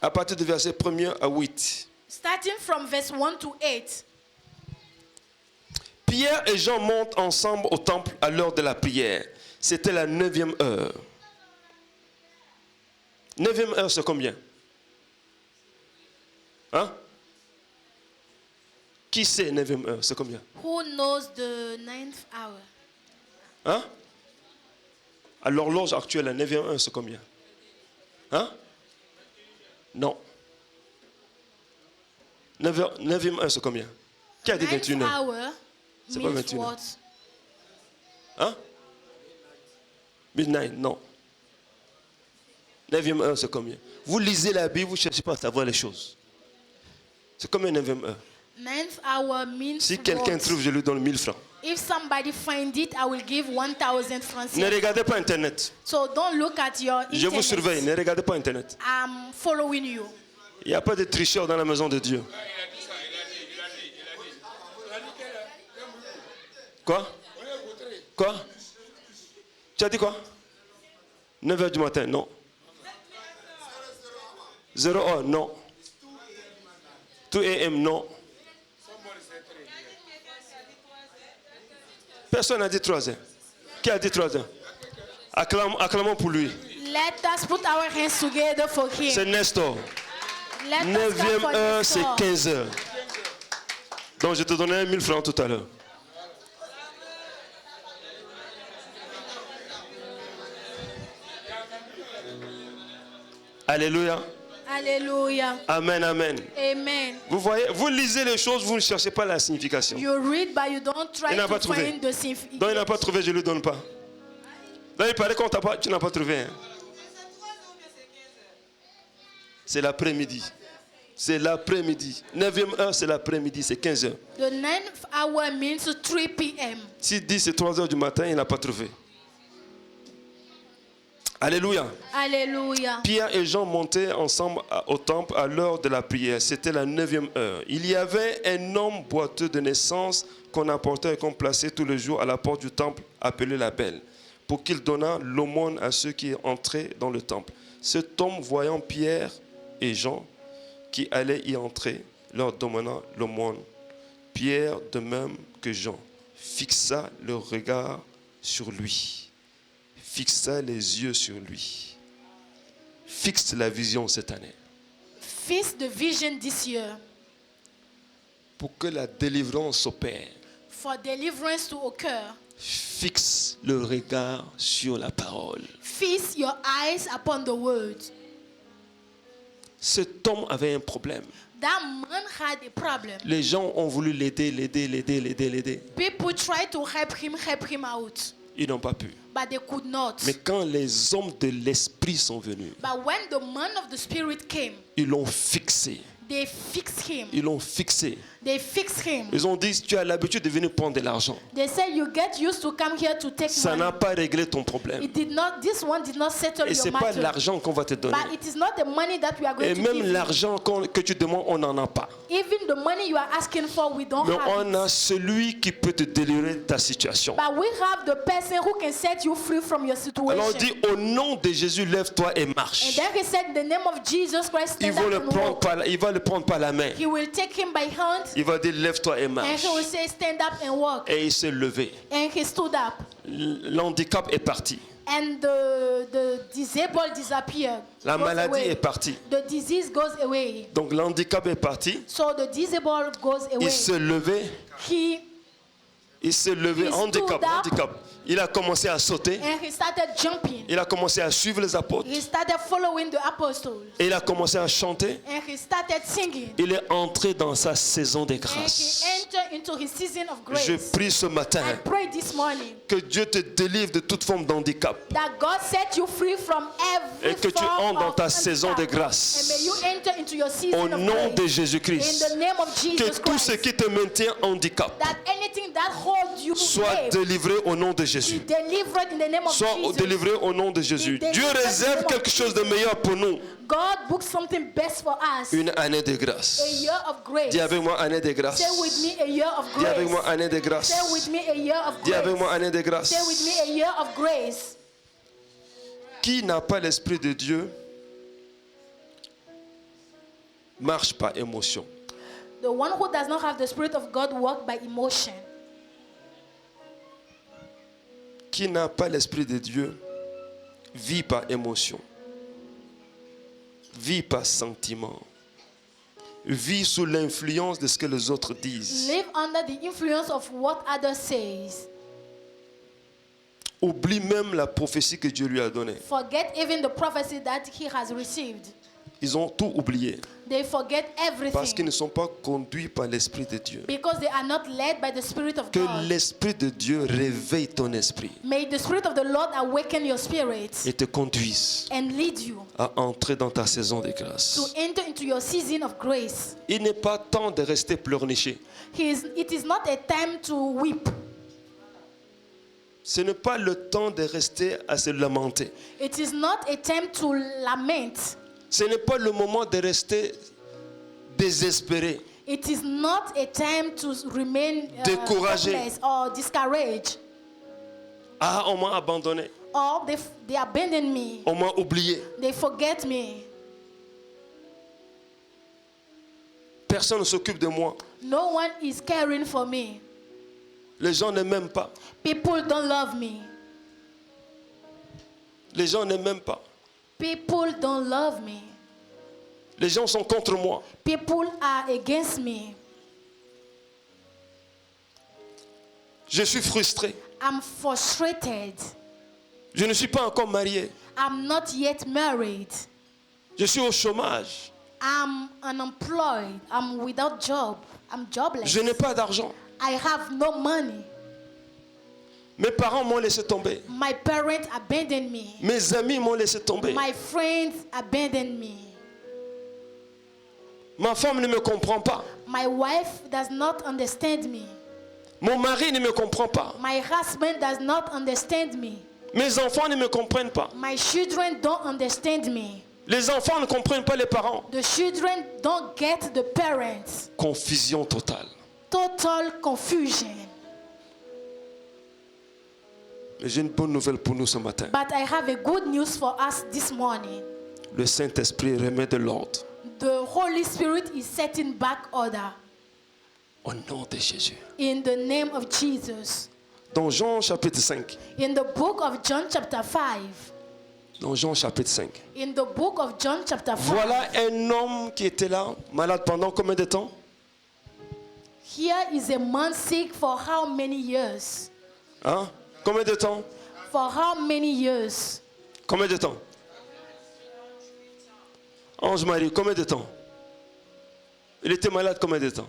S1: À partir du verset 1er à 8.
S2: starting from verse 1 to 8.
S1: Pierre et Jean montent ensemble au temple à l'heure de la prière. C'était la 9e heure. 9e heure, c'est combien? Hein? Qui sait 9e heure, c'est combien?
S2: Who knows the 9th hour?
S1: Hein? À l'horloge actuelle, la 9e heure, c'est combien? Hein? Non. 9e heure, c'est combien? Qui a dit 21
S2: 9th
S1: heures?
S2: hour
S1: C'est pas
S2: means
S1: 21 heures.
S2: what?
S1: Hein? Midnight, non. 9e heure, c'est combien? Vous lisez la Bible, vous ne cherchez pas à savoir les choses. C'est combien 9e heure?
S2: 9th hour means
S1: Si quelqu'un
S2: what?
S1: trouve, je lui donne 1000 francs.
S2: If somebody find it, I will give 1,000 francs.
S1: Ne regardez pas Internet.
S2: So don't look at your
S1: Je vous surveille,
S2: internet.
S1: ne regardez pas Internet.
S2: I'm following you.
S1: Il n'y a pas de tricheurs dans la maison de Dieu. Quoi? Quoi? Tu as dit quoi? 9h du matin, non. 0 heure, non. 2 a.m., non. Personne n'a dit 3 heures. Qui a dit 3 heures? Acclamons pour lui.
S2: Let us put our hands together for
S1: C'est
S2: him.
S1: Nestor.
S2: Let us clap
S1: 9e
S2: for
S1: heure, c'est
S2: Nestor.
S1: 15 heures. Donc je te donnais 1000 francs tout à l'heure. Alléluia.
S2: Hallelujah.
S1: Amen, amen.
S2: Amen.
S1: Vous voyez, vous lisez les choses, vous ne cherchez pas la signification.
S2: You read, but you don't try
S1: Il n'a pas
S2: to
S1: trouvé.
S2: find the significance.
S1: Donc il n'a pas trouvé, je ne lui donne pas. Donc il paraît qu'on t'a pas, tu n'as pas trouvé. Hein. C'est l'après-midi. C'est l'après-midi. 9e heure, c'est l'après-midi, c'est 15 heures.
S2: The 9th hour means 3 p.m.
S1: S'il dit c'est 3 heures du matin, il n'a pas trouvé. Alléluia.
S2: Hallelujah.
S1: Pierre et Jean montaient ensemble au temple à l'heure de la prière. C'était la 9e heure. Il y avait un homme boiteux de naissance qu'on apportait et qu'on plaçait tous les jours à la porte du temple, appelé la Belle, pour qu'il donnât l'aumône à ceux qui entraient dans le temple. Cet homme, voyant Pierre et Jean qui allaient y entrer, leur demanda l'aumône. Pierre, de même que Jean, fixa le regard sur lui. Fixa les yeux sur lui. Fixe la vision cette année.
S2: Fix the vision this year
S1: Pour que la délivrance s'opère,
S2: for deliverance to occur.
S1: fixe le regard sur la parole.
S2: Fix your eyes upon the word.
S1: Cet homme avait un problème.
S2: That man had a problem.
S1: Les gens ont voulu l'aider.
S2: People tried to help him out,
S1: Ils n'ont pas pu.
S2: but they could not.
S1: Mais quand les hommes de l'esprit sont venus,
S2: But when the man of the spirit came,
S1: ils l'ont fixé.
S2: they fixed him.
S1: Ils l'ont fixé.
S2: They fixed him.
S1: Ils ont dit, tu as l'habitude de venir prendre de l'argent.
S2: They said you get used to come here to take
S1: Ça n'a
S2: money.
S1: pas réglé ton problème.
S2: It did not. This one did not settle
S1: Et
S2: your
S1: ce n'est pas
S2: matter.
S1: l'argent qu'on va te donner.
S2: But it is not the money that we are going
S1: Et
S2: to
S1: même
S2: give you.
S1: l'argent que tu demandes, on n'en a pas.
S2: Even the money you are asking for, we don't
S1: Mais
S2: have
S1: on
S2: it.
S1: a celui qui peut te délivrer de ta situation.
S2: But we have the person who can set you free from your situation.
S1: Alors on dit, au nom de Jésus, lève-toi et
S2: And
S1: marche.
S2: then he said, in the name of Jesus Christ,
S1: Il
S2: stand
S1: va,
S2: up and walk.
S1: il va le prendre par la main.
S2: He will take him by hand
S1: Il va dire, lève-toi et
S2: and
S1: marche.
S2: he will say, stand up and walk.
S1: Et il s'est levé.
S2: And he stood up.
S1: L'handicap est parti.
S2: And the disabled disappeared.
S1: La
S2: goes
S1: maladie
S2: away.
S1: est partie.
S2: The disease goes away.
S1: Donc l'handicap est parti.
S2: So the disabled goes away.
S1: Il s'est levé. Il s'est levé.
S2: He
S1: Handicap,
S2: stood up.
S1: handicap. Il a commencé à sauter.
S2: And he started jumping.
S1: Il a commencé à suivre les apôtres.
S2: He started following the apostles.
S1: Et il a commencé à chanter.
S2: And he started singing.
S1: Il est entré dans sa saison de
S2: And he
S1: grâce.
S2: entered into his season of
S1: Je
S2: grace.
S1: prie ce matin
S2: I pray this morning
S1: que Dieu te délivre de toute forme d'handicap.
S2: that God set you free from every
S1: Et que tu
S2: form
S1: entres dans
S2: of
S1: ta saison de
S2: handicap.
S1: grâce.
S2: And may you enter into your season
S1: Au
S2: of
S1: nom de
S2: grace.
S1: Jésus-Christ.
S2: In the name of
S1: Que
S2: Jesus
S1: tout ce
S2: Christ.
S1: qui te maintient handicap
S2: That anything that holds you
S1: soit
S2: safe
S1: délivré au nom de
S2: be
S1: Jésus.
S2: delivered in the name of
S1: Soit
S2: Jesus.
S1: délivré au nom de Jésus.
S2: Be
S1: Dieu
S2: delivered
S1: réserve
S2: in the name of
S1: quelque chose de
S2: Jesus.
S1: meilleur pour nous.
S2: God booked something best for us.
S1: Une année de grâce.
S2: A year of grace.
S1: Dis avec moi année de grâce.
S2: Say with me a year of
S1: Dis avec
S2: grace.
S1: moi année de grâce.
S2: Say with me a year of
S1: Dis avec
S2: grace.
S1: moi année de grâce.
S2: Say with me a year of grace.
S1: Qui n'a pas l'esprit de Dieu marche par émotion.
S2: The one who does not have the Spirit of God walk by emotion.
S1: Qui n'a pas l'esprit de Dieu vit par émotion. Vit par sentiment. Vit sous l'influence de ce que les autres disent.
S2: Live under the influence of what others says.
S1: Oublie même la prophétie que Dieu lui a donnée.
S2: Forget even the prophecy that he has received.
S1: Ils ont tout oublié
S2: They forget
S1: parce qu'ils
S2: everything
S1: ne sont pas conduits par l'Esprit de Dieu.
S2: because they are not led by the Spirit of
S1: Que
S2: God.
S1: l'Esprit de Dieu réveille ton esprit
S2: May the Spirit of the Lord awaken your spirit
S1: et te conduise
S2: and lead you
S1: à entrer dans ta saison de
S2: to
S1: grâce.
S2: enter into your season of grace.
S1: Il n'est pas temps de rester pleurnicher.
S2: It is not a time to weep.
S1: Ce n'est pas le temps de rester à se lamenter.
S2: It is not a time to lament.
S1: Ce n'est pas le moment de rester désespéré.
S2: It is not a time to remain
S1: Découragé.
S2: hopeless or discouraged.
S1: Ah, on m'a abandonné.
S2: Or they abandon me.
S1: On m'a oublié.
S2: They forget me.
S1: Personne ne s'occupe de moi.
S2: No one is caring for me.
S1: Les gens ne m'aiment pas.
S2: People don't love me.
S1: Les gens ne m'aiment pas.
S2: People don't love me.
S1: Les gens sont contre moi.
S2: People are against me.
S1: Je suis frustré.
S2: I'm frustrated.
S1: Je ne suis pas encore marié.
S2: I'm not yet married.
S1: Je suis au chômage.
S2: I'm unemployed. I'm without job. I'm jobless.
S1: Je n'ai pas d'argent.
S2: I have no money.
S1: Mes parents m'ont laissé tomber.
S2: My parents abandoned me.
S1: Mes amis m'ont laissé tomber.
S2: My friends abandoned me.
S1: Ma femme ne me comprend pas.
S2: My wife does not understand me.
S1: Mon mari ne me comprend pas.
S2: My husband does not understand me.
S1: Mes enfants ne me comprennent pas.
S2: My children don't understand me.
S1: Les enfants ne comprennent pas les parents.
S2: The children don't get the parents.
S1: Confusion totale.
S2: Total confusion.
S1: Mais j'ai une bonne nouvelle pour nous ce matin.
S2: But I have a good news for us this morning.
S1: Le Saint-Esprit remet de l'ordre.
S2: The Holy Spirit is setting back order.
S1: Au nom de Jésus.
S2: In the name of Jesus.
S1: Dans Jean chapitre 5.
S2: In the book of John chapter 5.
S1: Dans Jean chapitre 5.
S2: In the book of John chapter 5.
S1: Voilà un homme qui était là, malade pendant combien de temps?
S2: Here is a man sick for how many years?
S1: Hein? Combien de temps?
S2: For how many years?
S1: Combien de temps? Ange-Marie, combien de temps? Il était malade combien de temps?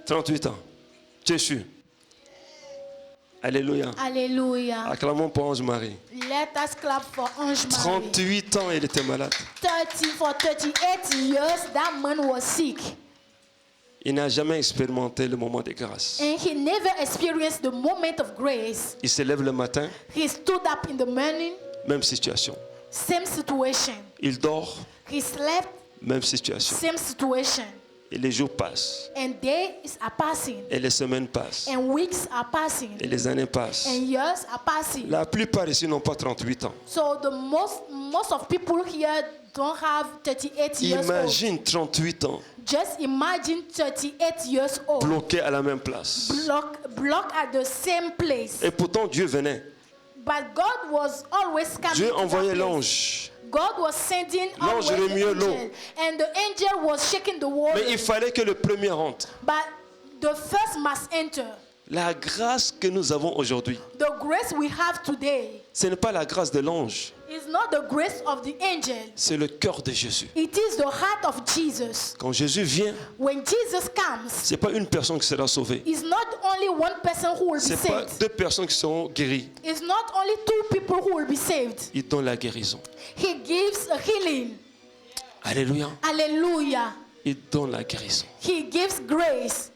S1: 38 ans. Tu es sûr? Alléluia.
S2: Alléluia.
S1: Acclamons pour Ange-Marie.
S2: Let us clap for Ange Marie.
S1: 38 ans, il était malade.
S2: For 38 years, that man was sick.
S1: Il n'a jamais expérimenté le moment de grâce.
S2: And he never experienced the moment of grace.
S1: Il se lève le matin,
S2: He stood up in the morning,
S1: même situation.
S2: same situation.
S1: Il dort,
S2: He slept,
S1: même situation.
S2: same situation.
S1: Et les jours passent,
S2: And days are passing.
S1: et les semaines passent,
S2: And weeks are passing.
S1: et les années passent.
S2: And years are passing.
S1: La plupart ici n'ont pas 38 ans.
S2: So the most of people here don't have 38 years old.
S1: Imagine 38 ans,
S2: Just imagine 38 years old.
S1: bloqués à la même place.
S2: Block at the same place.
S1: Et pourtant Dieu venait.
S2: But God was always coming
S1: Dieu
S2: to that
S1: envoyait
S2: place.
S1: l'ange.
S2: God was sending
S1: L'ange
S2: always the
S1: remuait l'eau.
S2: angel. And the angel was shaking the water.
S1: Mais il fallait que le premier rentre.
S2: But the first must enter.
S1: La grâce que nous avons aujourd'hui,
S2: The grace we have today
S1: ce n'est pas la grâce de l'ange,
S2: is not the grace of the angel.
S1: c'est le cœur de Jésus.
S2: It is the heart of Jesus.
S1: Quand Jésus vient,
S2: When Jesus comes,
S1: ce n'est pas une personne qui sera sauvée.
S2: it's not only one person who will be
S1: Ce n'est pas
S2: saved.
S1: deux personnes qui seront guéries.
S2: It's not only two people who will be saved.
S1: Il donne la guérison.
S2: He gives a healing.
S1: Alléluia.
S2: Hallelujah.
S1: Il donne la guérison.
S2: He gives grace.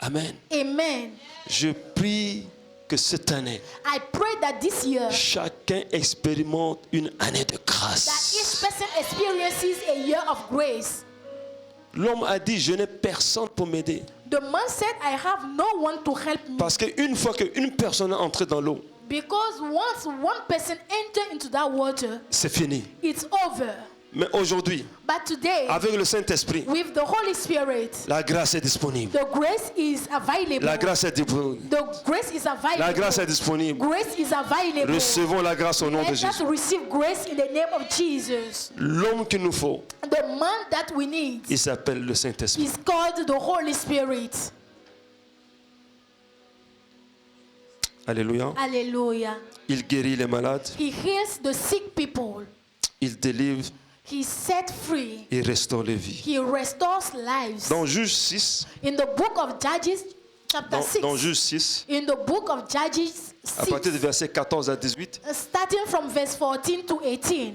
S1: Amen.
S2: Amen.
S1: Je prie que cette année,
S2: I pray that this year,
S1: chacun expérimente une année de
S2: that
S1: grâce.
S2: each person experiences a year of grace.
S1: L'homme a dit, je n'ai personne pour m'aider.
S2: The man said, I have no one to help me.
S1: Parce qu'une fois qu'une personne est entrée dans l'eau,
S2: Because once one person enters into that water,
S1: c'est fini.
S2: it's over.
S1: Mais aujourd'hui,
S2: But today,
S1: avec le Saint-Esprit,
S2: with the Holy Spirit,
S1: la grâce est disponible.
S2: the grace is available.
S1: La grâce est disponible.
S2: The grace is available.
S1: La grâce est disponible.
S2: Grace is available.
S1: Recevons la grâce au nom de
S2: Let us
S1: Jésus.
S2: receive grace in the name of Jesus.
S1: L'homme qu'il nous faut,
S2: The man that we need
S1: il s'appelle le Saint-Esprit.
S2: is called the Holy Spirit.
S1: Alléluia.
S2: Hallelujah.
S1: Il guérit les malades,
S2: He heals the sick people.
S1: il délivre,
S2: He set free.
S1: il restaure les vies.
S2: He restores lives.
S1: Dans Juge 6,
S2: In the book of Judges, chapter 6.
S1: dans Juge 6,
S2: In the book of Judges
S1: à
S2: 6,
S1: partir du verset 14 à 18,
S2: starting from verse 14 to 18,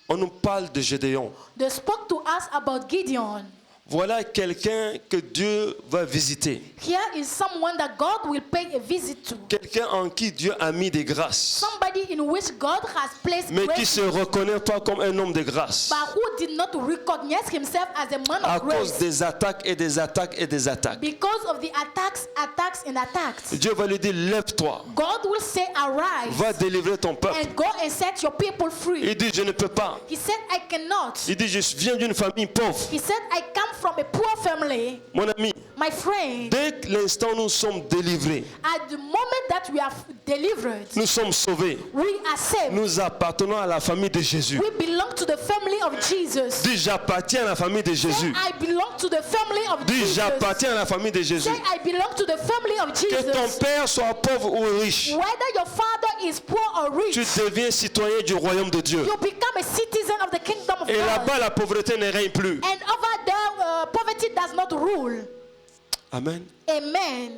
S1: on nous parle de Gédéon.
S2: they spoke to us about Gideon.
S1: Voilà quelqu'un que Dieu va visiter.
S2: Here is someone that God will pay a visit to.
S1: Quelqu'un en qui Dieu a mis des grâces,
S2: Somebody in which God has placed
S1: mais qui
S2: grace,
S1: ne se reconnaît pas comme un homme de grâce.
S2: but who did not recognize himself as a man
S1: À
S2: of
S1: cause
S2: grace.
S1: des attaques et des attaques et des attaques.
S2: Because of the attacks and attacks.
S1: Dieu va lui dire, lève-toi,
S2: God will say, arise
S1: va délivrer ton peuple.
S2: and go and set your people free.
S1: Il dit, je ne peux pas.
S2: He said, I cannot.
S1: Il dit, je viens d'une famille pauvre.
S2: He said, I come from a poor family.
S1: Mon ami,
S2: My friend,
S1: Dès l'instant où nous sommes délivrés,
S2: at the moment that we are delivered,
S1: nous sommes sauvés,
S2: we are saved.
S1: nous appartenons à la famille de Jésus.
S2: We belong to the family of Jesus.
S1: Dis, j'appartiens à la famille de
S2: Say,
S1: Jésus.
S2: I belong to the family of
S1: Dis,
S2: Jesus.
S1: j'appartiens à la famille de Jésus.
S2: Say, I belong to the family of
S1: Que ton
S2: Jesus.
S1: père soit pauvre ou riche,
S2: Whether your father is poor or rich,
S1: tu deviens citoyen du royaume de Dieu.
S2: you become a citizen of the kingdom of
S1: Et
S2: God.
S1: là-bas, la pauvreté ne règne plus.
S2: And over there, poverty does not rule.
S1: Amen.
S2: Amen.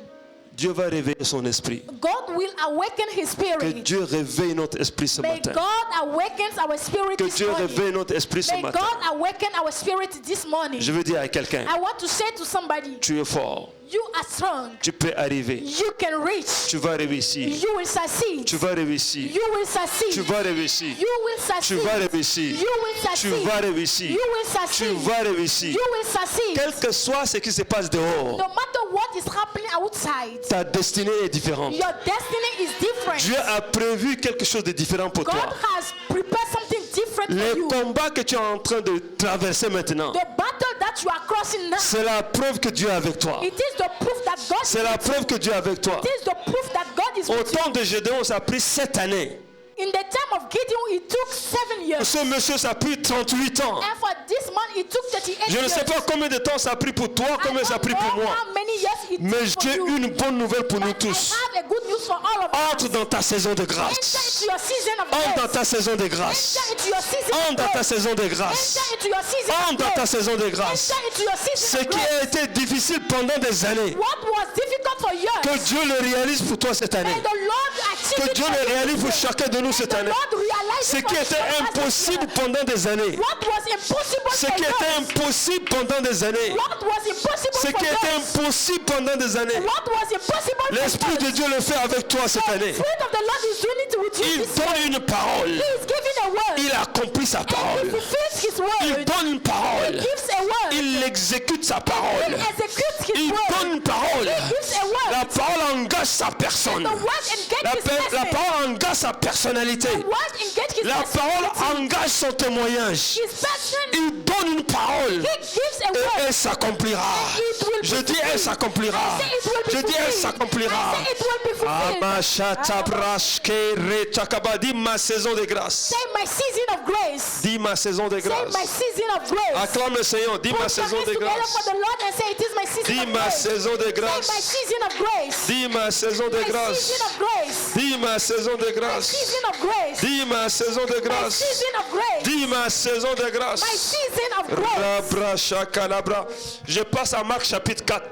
S1: Dieu va réveiller son esprit.
S2: God will awaken his
S1: Que
S2: spirit.
S1: Dieu réveille notre esprit ce
S2: May
S1: matin.
S2: God awaken our spirit
S1: Que
S2: this
S1: Dieu
S2: morning.
S1: réveille notre esprit ce
S2: May
S1: matin.
S2: God awaken our spirit this morning.
S1: Je veux dire à quelqu'un,
S2: I want to say to somebody,
S1: tu es fort,
S2: you are strong.
S1: tu peux arriver,
S2: You can reach.
S1: tu vas réussir,
S2: You will succeed.
S1: tu vas réussir,
S2: You will succeed.
S1: tu vas réussir,
S2: You will
S1: tu
S2: succeed.
S1: vas réussir,
S2: You will
S1: tu
S2: succeed.
S1: vas réussir,
S2: You will
S1: tu
S2: succeed.
S1: vas réussir.
S2: You will succeed.
S1: Quel que soit ce qui se passe dehors,
S2: No matter what is happening outside,
S1: ta destinée est différente.
S2: your destiny is different.
S1: Dieu a prévu quelque chose de différent pour
S2: God
S1: toi.
S2: has prepared something different for
S1: Les
S2: you.
S1: combats que tu es en train de traverser maintenant,
S2: The battle that you are crossing now,
S1: c'est la preuve que Dieu est avec toi.
S2: it is the proof that God
S1: C'est la preuve que Dieu est avec toi.
S2: It is the proof that God is
S1: Au
S2: with you.
S1: temps de Gédéon, ça a pris 7 années.
S2: In the time of Gideon, it took 7 years.
S1: Ce monsieur, ça a pris 38 ans.
S2: And for this man, it took 38
S1: Je ne
S2: years.
S1: sais pas combien de temps ça a pris pour toi,
S2: I
S1: combien ça a
S2: don't
S1: pris pour
S2: know
S1: moi.
S2: how many years it
S1: Mais
S2: took for
S1: j'ai
S2: you.
S1: une bonne nouvelle pour nous
S2: But
S1: tous.
S2: I have a good news for all of
S1: Entre
S2: us.
S1: dans ta saison de
S2: Enter
S1: grâce.
S2: into your season of
S1: Entre dans
S2: grace.
S1: ta saison de grâce.
S2: Enter into your season
S1: Entre
S2: of
S1: dans ta
S2: grace.
S1: saison de grâce.
S2: Enter into your season
S1: Entre
S2: of
S1: dans ta
S2: grace.
S1: saison de grâce.
S2: Enter into your
S1: Ce
S2: season of
S1: qui
S2: grace.
S1: a été difficile pendant des années,
S2: What was difficult for years,
S1: que Dieu le réalise pour toi cette année.
S2: may the Lord achieve
S1: Que
S2: it
S1: Dieu
S2: for
S1: le
S2: you
S1: réalise pour
S2: this year.
S1: chacun de nous
S2: May
S1: cette
S2: the
S1: année.
S2: Lord realize
S1: Ce
S2: it
S1: qui
S2: for
S1: était
S2: us this
S1: impossible
S2: year.
S1: pendant des années.
S2: What was impossible
S1: Ce
S2: for
S1: qui était
S2: years.
S1: impossible pendant des années.
S2: What was impossible
S1: Ce
S2: for
S1: qui était
S2: years.
S1: impossible pendant des années.
S2: What was impossible for
S1: L'Esprit de
S2: years.
S1: Dieu le fait avec toi cette
S2: The
S1: année.
S2: Spirit of the Lord is doing it with you
S1: Il
S2: this year.
S1: donne une parole.
S2: He is giving a word.
S1: Il accomplit sa
S2: And he
S1: parole.
S2: fulfills his
S1: Il
S2: word.
S1: donne une
S2: He
S1: parole.
S2: gives a word.
S1: Il exécute sa
S2: He
S1: parole.
S2: executes his
S1: Il
S2: word.
S1: donne une parole.
S2: He gives a word.
S1: La parole engage sa personne.
S2: The word engages his
S1: La
S2: message.
S1: parole engage sa personnalité.
S2: The word engages his
S1: La parole
S2: personality.
S1: engage son témoignage.
S2: His person.
S1: Il donne une parole.
S2: He gives a
S1: Et
S2: word.
S1: elle s'accomplira.
S2: It will be
S1: Je dis elle
S2: fulfilled.
S1: s'accomplira.
S2: I say it will be
S1: Je dis elle
S2: fulfilled.
S1: s'accomplira.
S2: I say it will be fulfilled.
S1: Amashata brashke rechakaba. Dis ma saison de grâce.
S2: Say my season of grace.
S1: Dis ma saison de
S2: Say
S1: grâce.
S2: my season of grace.
S1: Acclame le Seigneur. Dis ma
S2: Put your
S1: saison
S2: hands
S1: de
S2: together
S1: grâce.
S2: for the Lord and say it is my season
S1: Dis
S2: of
S1: ma
S2: grace.
S1: saison de
S2: Say my
S1: grâce.
S2: season of grace.
S1: Dis ma saison de
S2: My
S1: grâce.
S2: season of grace.
S1: Dis ma saison de
S2: My
S1: grâce.
S2: season of grace.
S1: Dis ma saison de
S2: My
S1: grâce.
S2: season of grace.
S1: Dis ma saison de
S2: My
S1: grâce.
S2: season of grace.
S1: Rabra shakalabra. Je passe à Marc chapitre 4.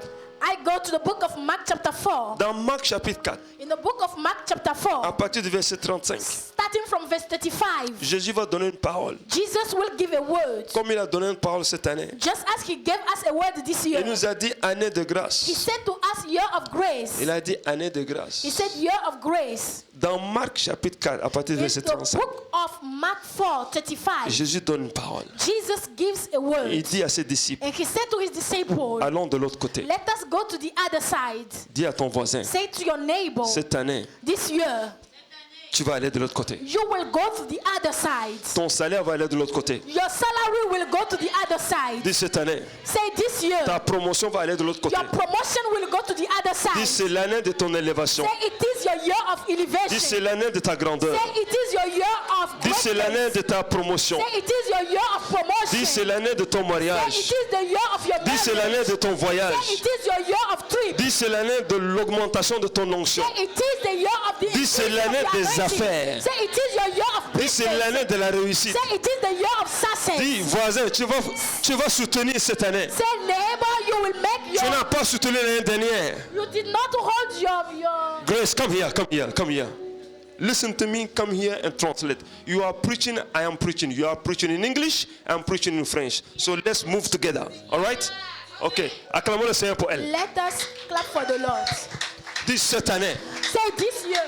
S2: I go to the book of Mark chapter 4.
S1: Dans Marc chapitre 4,
S2: In the book of Mark chapter
S1: à
S2: 4,
S1: partir du verset 35,
S2: starting from verse 35,
S1: Jésus va donner une parole.
S2: Jesus will give a word.
S1: Comme il a donné une parole cette année,
S2: Just as he gave us a word this year.
S1: il nous a dit année de
S2: He
S1: grâce.
S2: said to us year of grace.
S1: Il a dit année de grâce.
S2: He said year of grace.
S1: Dans Marc chapitre 4, à partir du
S2: In
S1: verset
S2: the
S1: 35,
S2: book of Mark 4, 35,
S1: Jésus donne une parole.
S2: Jesus gives a
S1: Il
S2: word.
S1: dit à ses disciples,
S2: And he said to his disciples,
S1: allons de l'autre côté.
S2: let us go to the other side.
S1: Dis à ton voisin,
S2: Say to your neighbor,
S1: cette année,
S2: this year,
S1: tu vas aller de l'autre côté.
S2: you will go to the other side.
S1: Ton salaire va aller de l'autre côté.
S2: Your salary will go to the other side.
S1: Dis cette année,
S2: Say this year,
S1: ta promotion va aller de l'autre côté.
S2: your promotion will go to the other
S1: Dis
S2: side.
S1: c'est l'année de ton élévation.
S2: Say it is your year of
S1: Dis
S2: elevation.
S1: c'est l'année de ta grandeur.
S2: Say it is your year of
S1: Dis c'est
S2: greatness.
S1: l'année de ta promotion.
S2: Say it is your year of promotion.
S1: Dis c'est l'année de ton
S2: Say
S1: mariage.
S2: it is the year of your
S1: Dis c'est l'année
S2: marriage.
S1: de ton voyage.
S2: Say it is your year of trip.
S1: Dis c'est l'année de l'augmentation de ton onction.
S2: Say it is the year of the
S1: Dis c'est
S2: increase of
S1: l'année
S2: the
S1: des
S2: anointing.
S1: affaires.
S2: Say it is your year of
S1: Dis c'est
S2: business.
S1: l'année de la réussite.
S2: Say it is the year of success.
S1: Dis voisin, tu vas soutenir cette année.
S2: Say neighbor, you will make
S1: Tu
S2: your.
S1: n'as pas soutenu l'année dernière.
S2: You did not hold your.
S1: Grace, come here, come here, come here. Listen to me, come here and translate. You are preaching, I am preaching. You are preaching in English, I am preaching in French. So let's move together. All right? Ok. Acclamons le Seigneur pour elle.
S2: Let us clap for the Lord.
S1: Dis cette année,
S2: Say this year.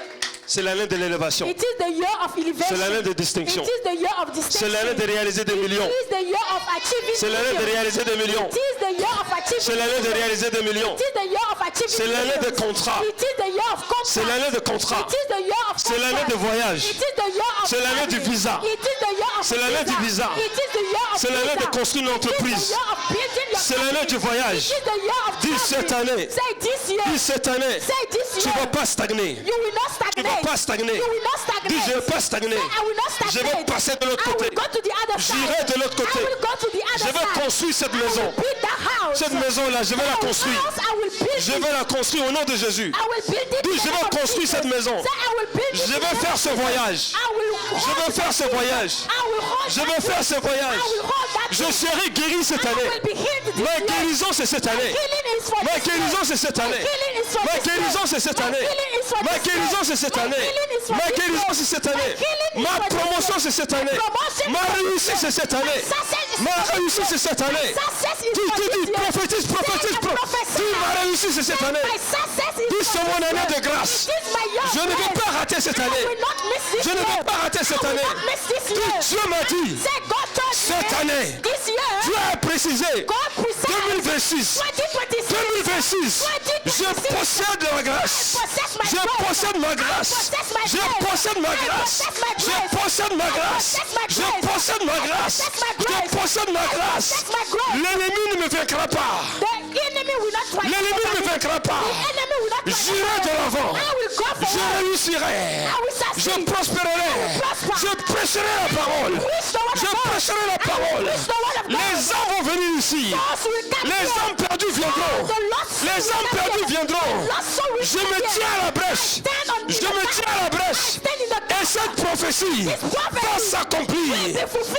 S1: c'est l'année de l'élévation.
S2: It is the year of elevation.
S1: C'est l'année de
S2: It
S1: distinction.
S2: is the year of
S1: C'est
S2: distinction.
S1: l'année de réaliser des millions.
S2: It is the year of achieving
S1: C'est l'année de
S2: millions.
S1: réaliser des millions.
S2: It is the the year of achievement.
S1: C'est l'année de réaliser des millions.
S2: It is the year of achieving
S1: C'est l'année de
S2: millions.
S1: contrat.
S2: It is the year of contract.
S1: C'est l'année de contrat.
S2: It is the year of
S1: C'est l'année de
S2: contract.
S1: voyage.
S2: It is the year of
S1: C'est l'année du
S2: traveling.
S1: visa.
S2: It is the year of
S1: C'est l'année du visa.
S2: It is the year of
S1: C'est l'année de
S2: visa.
S1: construire une
S2: It is
S1: entreprise.
S2: the year of building your
S1: C'est l'année du
S2: company.
S1: voyage.
S2: It is the year of
S1: Dis cette
S2: traveling.
S1: année.
S2: Say this year.
S1: Dis cette année.
S2: Say this
S1: Tu ne
S2: year.
S1: vas pas stagner.
S2: You will not
S1: Tu ne vas
S2: stagnate.
S1: pas stagner.
S2: You will not stagnate.
S1: Dis je ne vais pas stagner.
S2: Say, I will not
S1: Je
S2: stagnate.
S1: vais passer de l'autre
S2: I
S1: côté.
S2: will go to the other side.
S1: J'irai de l'autre côté.
S2: I will go to the other
S1: Je vais
S2: side.
S1: construire cette
S2: I will
S1: maison.
S2: build that house.
S1: Cette maison-là, je vais la
S2: That
S1: construire.
S2: house, I will build
S1: Je
S2: it.
S1: vais la construire au nom de Jésus.
S2: I will build it.
S1: Dis,
S2: in the
S1: je vais
S2: name of
S1: construire
S2: Jesus.
S1: cette maison.
S2: Say, I will build it
S1: Je
S2: in the
S1: vais
S2: name
S1: faire
S2: of
S1: ce
S2: Jesus.
S1: voyage.
S2: I will
S1: Je
S2: hold
S1: vais faire ce voyage.
S2: I will hold
S1: Je
S2: that
S1: vais faire ce
S2: I
S1: voyage.
S2: will hold that
S1: Je serai guéri cette
S2: I
S1: année.
S2: will be healed this
S1: Ma
S2: year.
S1: guérison, c'est cette année.
S2: Healing is for
S1: Ma
S2: this
S1: guérison,
S2: year.
S1: c'est cette
S2: My
S1: année.
S2: healing is for
S1: Ma
S2: this
S1: guérison,
S2: year.
S1: c'est cette
S2: My
S1: année.
S2: healing is for
S1: Ma
S2: this
S1: guérison,
S2: year.
S1: c'est cette
S2: My
S1: année.
S2: healing is for
S1: Ma
S2: this
S1: guérison,
S2: year.
S1: c'est cette
S2: My
S1: année.
S2: healing is
S1: Ma
S2: for this
S1: promotion,
S2: year.
S1: c'est cette
S2: My
S1: année.
S2: promotion
S1: Ma
S2: is for this
S1: réussite,
S2: year.
S1: c'est cette
S2: My
S1: année.
S2: success is
S1: Ma
S2: for this
S1: réussite,
S2: year.
S1: c'est cette année.
S2: My success is
S1: Dis,
S2: for
S1: dis,
S2: this
S1: dis,
S2: year.
S1: prophétise, prophétise,
S2: Say, I prophesy.
S1: dis, ma réussite, c'est cette année.
S2: My success is
S1: Dis,
S2: for
S1: c'est mon
S2: this
S1: année
S2: year.
S1: de grâce.
S2: It is my year of
S1: Je ne vais
S2: grace.
S1: pas rater cette
S2: I
S1: année.
S2: will not miss this
S1: Je ne
S2: year.
S1: vais pas rater cette
S2: I will
S1: année.
S2: not miss this
S1: Dis,
S2: year.
S1: Dieu m'a dit,
S2: Say, God told
S1: cette
S2: me
S1: année,
S2: this year,
S1: Dieu a précisé,
S2: God preserved
S1: 2026,
S2: 2026.
S1: 2026, je possède la grâce. Je possède ma grâce. Je possède ma grâce. Je possède ma grâce. Je possède ma grâce. Je possède ma grâce. L'ennemi ne me vaincra pas.
S2: The enemy will not try.
S1: L'ennemi ne me vaincra pas.
S2: The enemy will not try.
S1: J'irai de l'avant.
S2: I will go
S1: Je
S2: forward.
S1: réussirai.
S2: I will
S1: Je
S2: succeed.
S1: prospérerai. Je prêcherai la parole.
S2: Preach the word
S1: Je
S2: of God.
S1: prêcherai la parole.
S2: Preach the word of God.
S1: Les âmes vont venir ici.
S2: Those will come
S1: Les
S2: here.
S1: âmes perdues viendront.
S2: The lost
S1: Les
S2: will
S1: âmes
S2: come
S1: perdues
S2: here.
S1: viendront.
S2: The lost soul will
S1: Je
S2: come
S1: me
S2: here.
S1: tiens à la brèche.
S2: Stand on
S1: Je
S2: the
S1: me
S2: gap.
S1: tiens à la brèche.
S2: Stand in the gap.
S1: Et cette prophétie va s'accomplir.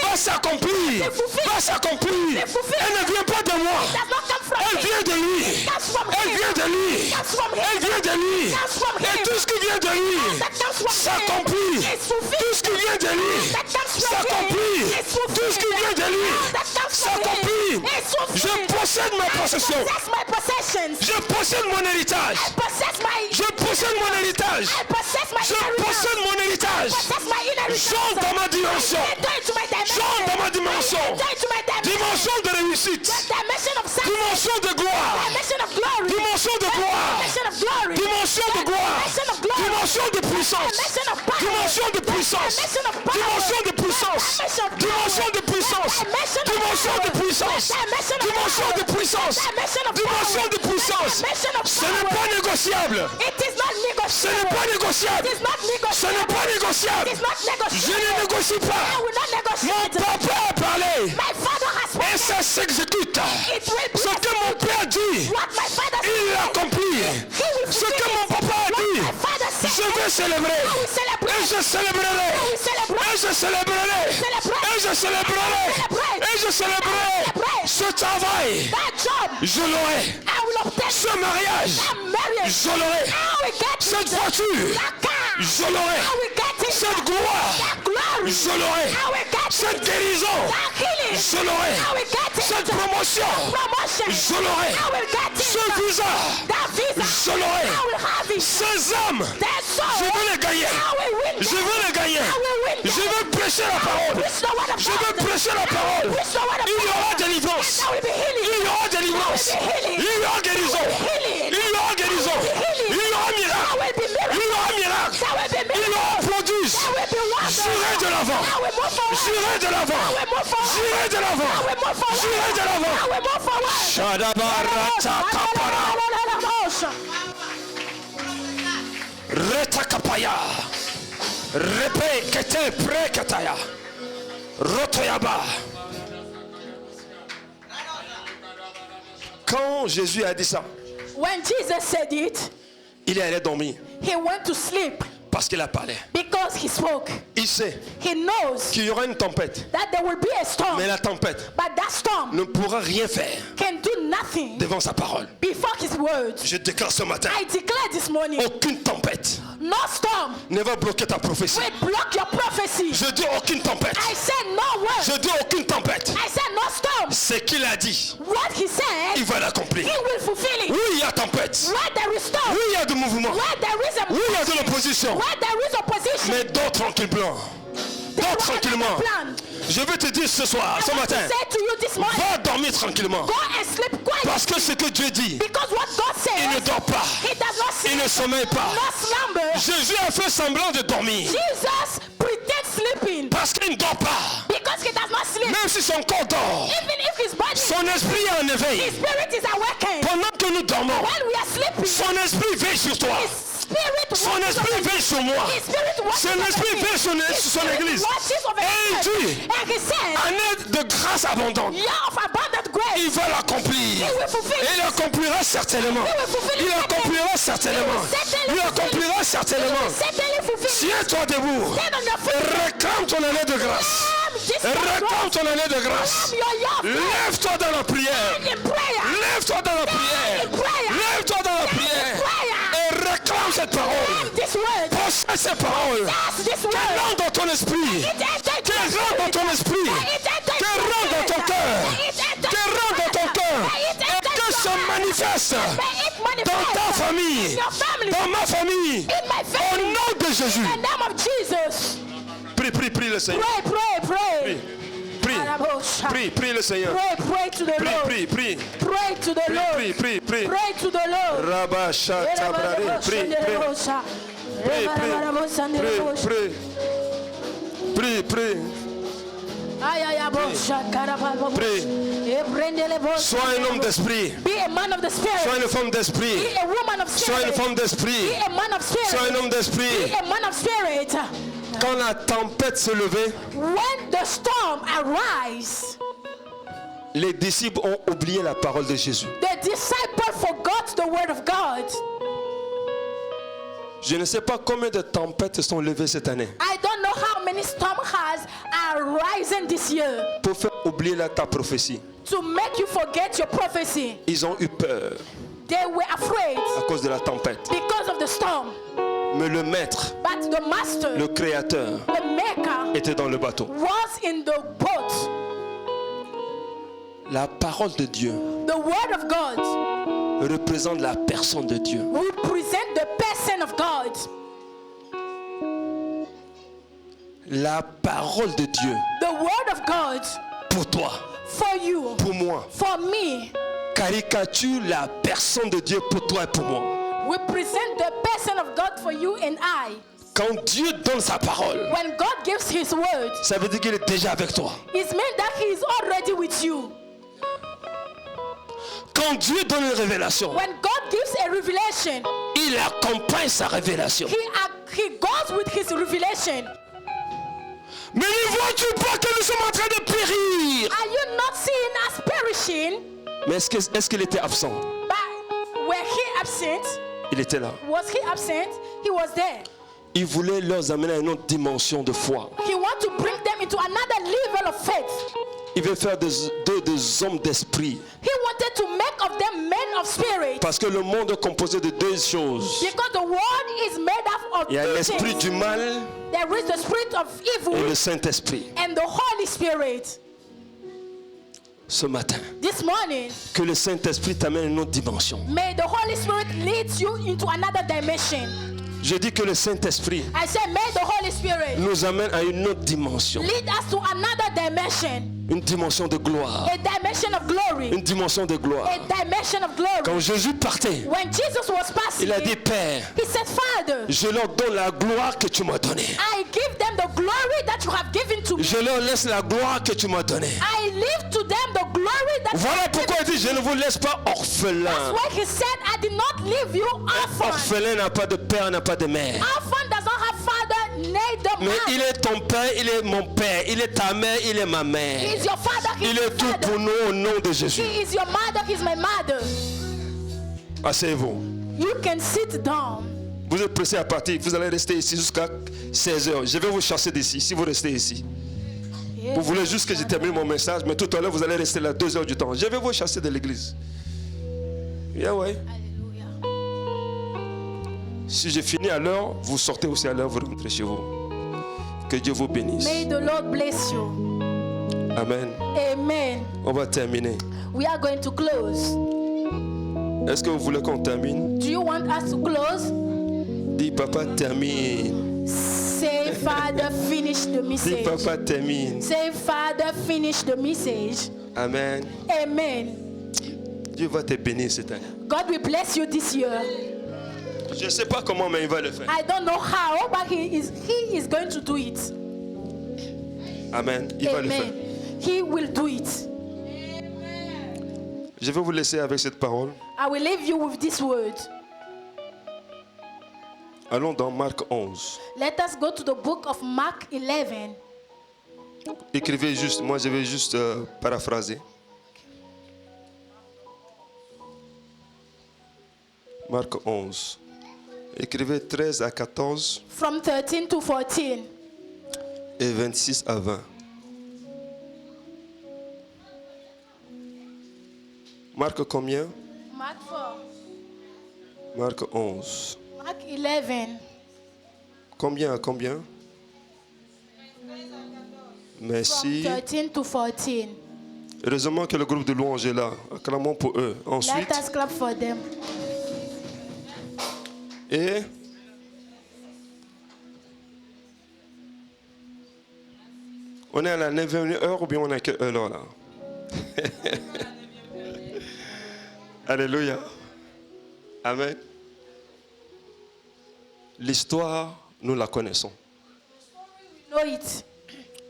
S1: Va s'accomplir. Va s'accomplir. Elle ne vient pas de moi.
S2: Does not come from
S1: Elle
S2: me.
S1: vient de lui.
S2: Comes from
S1: Elle
S2: him.
S1: vient de lui.
S2: Comes from him.
S1: Elle vient de lui.
S2: Comes from
S1: Et
S2: him.
S1: tout ce qui vient de lui
S2: That comes from him.
S1: s'accomplit.
S2: It's fulfilled.
S1: Tout ce qui vient de lui
S2: That comes from
S1: s'accomplit.
S2: him. It's fulfilled.
S1: Tout ce qui vient de lui
S2: That comes from
S1: s'accomplit.
S2: him. It's fulfilled.
S1: Je possède ma possession.
S2: I possess my possessions.
S1: Je possède mon héritage.
S2: I possess my.
S1: Je possède mon héritage.
S2: I possess my
S1: Je
S2: inheritance.
S1: possède mon héritage.
S2: I possess my inheritance.
S1: J'entre dans ma dimension.
S2: Enter into my dimension.
S1: J'entre dans ma dimension.
S2: Enter into my dimension.
S1: Dimension de réussite.
S2: Dimension of success.
S1: Dimension de gloire.
S2: Dimension of glory.
S1: Dimension de gloire.
S2: Dimension of glory.
S1: Dimension de gloire.
S2: Dimension of glory.
S1: Dimension de puissance.
S2: Dimension of power.
S1: Dimension de puissance.
S2: Dimension of power.
S1: Dimension de puissance.
S2: Dimension of power.
S1: Dimension de puissance.
S2: Dimension of
S1: Dimension de
S2: power.
S1: puissance.
S2: Dimension of
S1: Dimension
S2: power.
S1: de puissance.
S2: Dimension of
S1: Dimension de
S2: power.
S1: puissance.
S2: Dimension of
S1: Ce n'est
S2: power.
S1: pas négociable.
S2: It is not
S1: Ce n'est
S2: negotiable.
S1: pas négociable.
S2: It is not
S1: Ce n'est
S2: negotiable.
S1: pas négociable.
S2: It is not
S1: Je
S2: negotiable.
S1: ne négocie
S2: I
S1: pas.
S2: will not
S1: Mon
S2: negotiate.
S1: papa a parlé.
S2: My father has
S1: Et
S2: spoken.
S1: ça s'exécute.
S2: It will be
S1: Ce que mon père dit,
S2: what my father
S1: il
S2: said.
S1: l'accomplit.
S2: He will
S1: Ce
S2: fulfill
S1: que
S2: it.
S1: mon papa a dit,
S2: My father said.
S1: je vais célébrer.
S2: I will celebrate.
S1: Et je célébrerai.
S2: I will celebrate.
S1: Et je célébrerai. Et je célébrerai. Et je célébrerai. Ce travail,
S2: That job,
S1: je l'aurai.
S2: I will obtain.
S1: Ce mariage,
S2: That marriage,
S1: je l'aurai.
S2: I will get
S1: Cette
S2: it.
S1: voiture,
S2: That car,
S1: je l'aurai.
S2: I will get it.
S1: Cette gloire,
S2: That glory,
S1: je l'aurai.
S2: I will get
S1: Cette
S2: it.
S1: guérison,
S2: That healing,
S1: je l'aurai.
S2: I will get it.
S1: Cette promotion,
S2: Promotion,
S1: je l'aurai.
S2: I will get it.
S1: Ce visa,
S2: That visa,
S1: je l'aurai.
S2: I will have it.
S1: Ces âmes,
S2: That soul,
S1: je veux les gagner.
S2: I will win
S1: Je
S2: them.
S1: veux les gagner.
S2: I will win them.
S1: Je veux prêcher la parole.
S2: Preach the word of
S1: Je veux
S2: God.
S1: prêcher la parole.
S2: Preach the word of
S1: Il y aura
S2: God.
S1: délivrance.
S2: There will be healing.
S1: Il y aura délivrance. Il y aura guérison. Il y aura guérison. Il y aura
S2: There
S1: miracle.
S2: will be miracles.
S1: Il y aura miracle.
S2: There will be
S1: Il y
S2: miracles.
S1: aura prodige.
S2: There will be wonders.
S1: J'irai de l'avant.
S2: I will move forward.
S1: J'irai de l'avant.
S2: I will move forward.
S1: J'irai de l'avant.
S2: I will move forward.
S1: J'irai de l'avant.
S2: I will move forward.
S1: Shadabarata kapara. Reta kapaya. Repe kete prekataya. Rotoyaba. Quand Jésus a dit ça,
S2: When Jesus said it,
S1: il est allé dormir
S2: he went to sleep
S1: parce qu'il a parlé.
S2: because he spoke.
S1: Il sait
S2: He knows
S1: qu'il y aura une tempête,
S2: that there will be a storm,
S1: mais la tempête
S2: but that storm
S1: ne pourra rien faire
S2: can do nothing
S1: devant sa parole.
S2: before his words.
S1: Je déclare ce matin,
S2: I declare this morning,
S1: aucune tempête
S2: no storm
S1: ne va bloquer ta prophétie.
S2: will block your prophecy.
S1: Je dis aucune tempête.
S2: I said no word.
S1: Je dis aucune tempête.
S2: I said no storm.
S1: Ce qu'il a dit,
S2: What he said,
S1: il va l'accomplir.
S2: he will fulfill it.
S1: Oui, il y a tempête.
S2: Where there is storm,
S1: Oui, il y a du mouvement.
S2: where there is a
S1: Oui, il y a de l'opposition.
S2: where there is opposition,
S1: Mais d'autres tranquillement.
S2: there
S1: D'autres
S2: is
S1: tranquillement.
S2: another plan.
S1: Je veux te dire ce soir,
S2: I
S1: ce
S2: want
S1: matin,
S2: to say to you this morning,
S1: va dormir tranquillement.
S2: go and sleep quietly.
S1: Parce que ce que Dieu dit,
S2: Because what God
S1: il ne
S2: says,
S1: dort pas.
S2: he does not
S1: Il
S2: sleep,
S1: ne sommeille pas.
S2: not slumber.
S1: Jésus a fait semblant de dormir.
S2: Jesus pretends sleeping
S1: Parce qu'il ne dort pas.
S2: because he does not sleep.
S1: Même si son corps dort,
S2: Even if his body,
S1: son esprit est en
S2: his
S1: éveil.
S2: spirit is awakened.
S1: Pendant que nous dormons,
S2: When we are sleeping,
S1: son esprit veille sur toi.
S2: his spirit
S1: Son
S2: watches
S1: esprit
S2: over
S1: veille sur moi.
S2: His spirit watches
S1: Son
S2: over
S1: esprit
S2: me.
S1: veille sur
S2: His
S1: son
S2: spirit
S1: église.
S2: watches over
S1: Et il
S2: the
S1: dit,
S2: church. And he said,
S1: année de grâce abondante.
S2: year of abundant grace.
S1: Il va l'accomplir.
S2: He will fulfill
S1: Et
S2: it.
S1: il accomplira certainement. Il accomplira certainement. Il accomplira certainement.
S2: Certainly fulfill it.
S1: Tiens-toi debout.
S2: Stand on your
S1: Et
S2: feet.
S1: réclame ton année de grâce.
S2: This
S1: Et réclame ton année de grâce. Lève-toi dans la prière.
S2: in prayer.
S1: Lève-toi dans la prière. Lève-toi dans la prière. Et réclame cette parole.
S2: This word.
S1: Possède ces paroles.
S2: That's this
S1: Qu'elle
S2: word.
S1: rentre dans ton esprit. Qu'elle rentre dans ton esprit. Qu'elle rentre dans ton cœur. Qu'elle rentre dans ton cœur. Et que se manifeste dans ta famille. Dans ma famille.
S2: In my
S1: Au
S2: family.
S1: nom de Jésus.
S2: In the name of Jesus.
S1: Prie le Seigneur.
S2: Pray.
S1: Prie le Seigneur.
S2: Pray to the Lord.
S1: Prie.
S2: Pray to the Lord.
S1: Prie.
S2: Pray to the Lord.
S1: Rabasha tabrare. Prie. Sois un homme d'esprit.
S2: Be a man of the
S1: Sois
S2: spirit.
S1: une femme d'esprit.
S2: Be a woman of
S1: Sois une
S2: spirit.
S1: femme d'esprit.
S2: Be a man of
S1: Sois un
S2: spirit.
S1: homme d'esprit.
S2: Be a man of spirit.
S1: Quand la tempête se levait,
S2: When the storm arise,
S1: les disciples ont oublié la parole de Jésus.
S2: the disciple forgot the word of God.
S1: Je ne sais pas combien de tempêtes se sont levées cette année
S2: I don't know how many storm has arisen this year
S1: pour faire oublier ta prophétie.
S2: to make you forget your prophecy.
S1: Ils ont eu peur
S2: They were afraid
S1: à cause de la tempête.
S2: because of the storm.
S1: Mais le maître,
S2: But the master,
S1: le créateur,
S2: the maker,
S1: était dans le bateau.
S2: was in the boat.
S1: La parole de Dieu
S2: The word of God
S1: représente la personne de Dieu.
S2: represent the person of God.
S1: La parole de Dieu
S2: The word of God
S1: pour toi,
S2: for you,
S1: pour moi,
S2: for me,
S1: caricature la personne de Dieu pour toi et pour moi.
S2: represent the person of God for you and I.
S1: Quand Dieu donne sa parole,
S2: When God gives his word,
S1: ça veut dire qu'il est déjà avec toi.
S2: it means that he is already with you.
S1: Quand Dieu donne une révélation,
S2: When God gives a revelation,
S1: il accompagne sa révélation.
S2: he goes with his revelation.
S1: Mais ne vois-tu pas que nous sommes en train de périr?
S2: Are you not seeing us perishing?
S1: Mais est-ce qu'il était absent?
S2: But were he absent?
S1: Il était là.
S2: Was he absent? He was there.
S1: Il voulait leur amener à une autre dimension de foi.
S2: He wanted to bring them into another level of faith.
S1: Il veut faire d'eux des hommes d'esprit.
S2: He wanted to make of them men of spirit.
S1: Parce que le monde est composé de deux choses.
S2: Because the world is made up of
S1: Il y a
S2: two
S1: l'esprit
S2: things.
S1: du mal
S2: There is the spirit of
S1: et
S2: evil
S1: le Saint-Esprit.
S2: and the Holy Spirit.
S1: Ce matin,
S2: This morning,
S1: que le Saint-Esprit t'amène à une autre dimension.
S2: may the Holy Spirit lead you into another dimension.
S1: Je dis que le Saint-Esprit
S2: I say, may the Holy Spirit
S1: nous amène à une autre dimension.
S2: lead us to another dimension.
S1: Une dimension de gloire.
S2: A dimension of glory.
S1: Une dimension de gloire.
S2: A dimension of glory.
S1: Quand Jésus partait,
S2: When Jesus was passing,
S1: il a dit, Père,
S2: he said, Father,
S1: je leur donne la gloire que tu m'as donnée.
S2: I give them the glory that you have given to me.
S1: Je leur laisse la gloire que tu m'as donnée.
S2: I leave to them the glory that
S1: Voilà
S2: you have
S1: pourquoi il
S2: given.
S1: dit, je ne vous laisse pas
S2: That's
S1: orphelins.
S2: why he said, I did not leave you orphan.
S1: Orphelin n'a pas de père, n'a pas de mère.
S2: Orphan does not have father, neither
S1: Mais il
S2: mother.
S1: est ton père, il est mon père, il est ta mère, il est ma mère.
S2: He is your father, he
S1: Il
S2: is
S1: est
S2: your
S1: tout
S2: father.
S1: pour nous au nom de Jésus.
S2: He is your mother, he is my mother.
S1: Asseyez-vous.
S2: You can sit down.
S1: Vous êtes pressés à partir. Vous allez rester ici jusqu'à 16h. Je vais vous chasser d'ici si vous restez ici. Vous voulez juste que je termine mon message, mais tout à l'heure vous allez rester là 2 heures du temps. Je vais vous chasser de l'église. Yeah, ouais.
S2: Hallelujah.
S1: Si je finis à l'heure, vous sortez aussi à l'heure, vous rentrez chez vous. Que Dieu vous bénisse.
S2: May the Lord bless you.
S1: Amen.
S2: Amen.
S1: On va terminer.
S2: We are going to close.
S1: Est-ce que vous voulez qu'on termine?
S2: Do you want us to close?
S1: Dis, papa, termine.
S2: Say, Father, finish the
S1: Dis,
S2: message.
S1: papa, termine.
S2: Say, Father, finish the message.
S1: Amen.
S2: Amen.
S1: Dieu va te bénir cette année.
S2: God will bless you this year.
S1: Je ne sais pas comment, mais il va le faire.
S2: I don't know how, but he is going to do it.
S1: Amen. Il va le faire.
S2: Amen. He will do it.
S1: Je vais vous laisser avec cette parole.
S2: I will leave you with this word.
S1: Allons dans Marc 11.
S2: Let us go to the book of Mark 11.
S1: Écrivez juste, moi je vais juste paraphraser. Marc 11. Écrivez 13 à 14
S2: From 13 to 14.
S1: et 26 à 20. Marc combien?
S2: Mark 4.
S1: Marc 11.
S2: Mark 11.
S1: Combien à combien?
S2: From
S1: Merci.
S2: 13 to 14.
S1: Heureusement que le groupe de louanges est là. Acclamons pour eux. Ensuite,
S2: Let us clap for them.
S1: et on est à la 9e heure ou bien on a que heure là? Alléluia. Amen. L'histoire, nous la connaissons,
S2: Know it,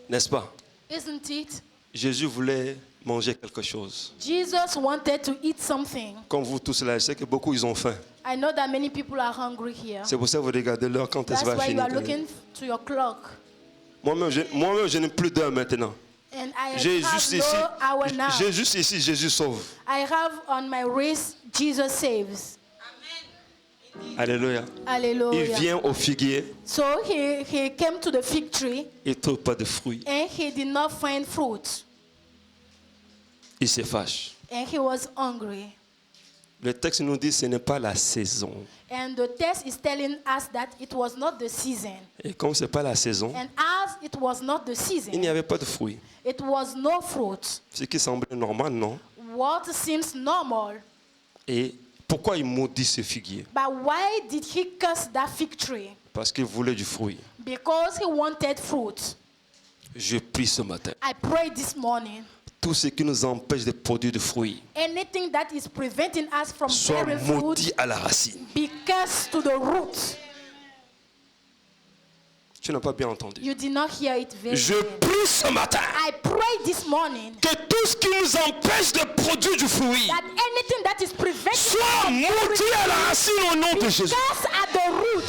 S1: n'est-ce pas?
S2: isn't it?
S1: Jésus voulait manger quelque chose.
S2: Jesus wanted to eat something.
S1: Comme vous tous là, je sais que beaucoup ils ont faim.
S2: I know that many people are hungry here.
S1: C'est pour ça que vous regardez l'heure quand elle
S2: That's
S1: va
S2: why you
S1: finir.
S2: are looking to your clock.
S1: Moi-même, je n'ai plus d'heure maintenant.
S2: And I
S1: J'ai
S2: have
S1: juste
S2: no
S1: ici,
S2: hour now.
S1: j'ai juste ici, Jésus sauve.
S2: I have on my wrist, Jesus saves.
S1: Alléluia. Il
S2: Hallelujah.
S1: vient au figuier,
S2: So he came to the fig tree
S1: il ne trouve pas de fruits.
S2: and he did not find fruit.
S1: Il se fâche.
S2: And he was hungry.
S1: Le texte nous dit que ce n'est pas la saison.
S2: And the text is telling us that it was not the season.
S1: Et comme ce n'est pas la saison,
S2: And as it was not the
S1: il n'y
S2: season,
S1: avait pas de fruits.
S2: it was no fruit.
S1: Ce qui semblait normal, non?
S2: What seems normal.
S1: Et pourquoi il maudit ce figuier?
S2: But why did he curse that fig tree?
S1: Parce qu'il voulait du fruit.
S2: Because he wanted fruit.
S1: Je prie ce matin.
S2: I pray this morning.
S1: Tout ce qui nous empêche de produire du fruit
S2: Anything that is preventing us from
S1: soit
S2: bearing fruit,
S1: maudit à la racine.
S2: be cursed to the root.
S1: Tu n'as pas bien entendu.
S2: You did not hear it very
S1: Je
S2: well.
S1: prie ce matin
S2: I pray this morning
S1: que tout ce qui nous empêche de produire du fruit
S2: that anything that is preventing
S1: soit maudit à la racine au nom de Jésus.
S2: cursed at the root.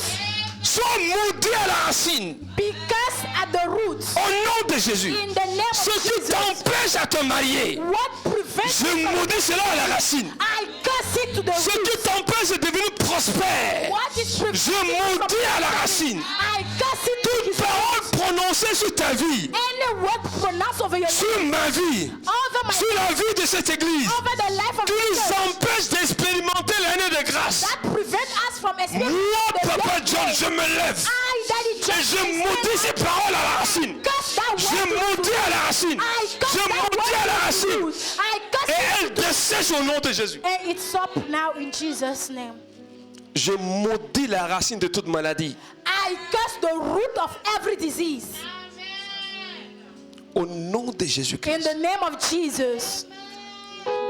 S1: Soit maudit à la racine
S2: Be cursed at the root.
S1: au nom de Jésus.
S2: In the name
S1: Ce
S2: of
S1: qui
S2: Jesus.
S1: t'empêche à te marier,
S2: What prevents
S1: je
S2: you from-
S1: maudis cela à la racine.
S2: I curse it to the
S1: Ce
S2: root.
S1: qui t'empêche de devenir prospère,
S2: What is preventing
S1: je
S2: you from
S1: maudis à la
S2: prospering?
S1: racine.
S2: I curse it to
S1: Toute
S2: his
S1: parole
S2: root.
S1: prononcée sur ta vie,
S2: Any word pronounced over your life,
S1: sur ma vie,
S2: over my
S1: sur la vie de cette église,
S2: over the life of
S1: qui
S2: the
S1: nous
S2: church,
S1: empêche d'expérimenter l'année de grâce.
S2: that prevent us from experiencing
S1: Moi,
S2: the
S1: Papa
S2: Lord's
S1: John,
S2: grace.
S1: je me lève
S2: I, Daddy
S1: et
S2: John,
S1: je maudis ces paroles à la racine.
S2: curse that
S1: Je
S2: word to
S1: maudis
S2: the
S1: à la
S2: root.
S1: racine.
S2: I curse
S1: Je
S2: that
S1: maudis à la
S2: word to the
S1: racine.
S2: root. I curse
S1: Et
S2: it
S1: elle dessèche au nom de Jésus.
S2: and it's up now in Jesus' name.
S1: Je maudis la racine de toute maladie.
S2: I curse the root of every disease
S1: Au nom de
S2: in
S1: Jésus-Christ.
S2: the name of Jesus.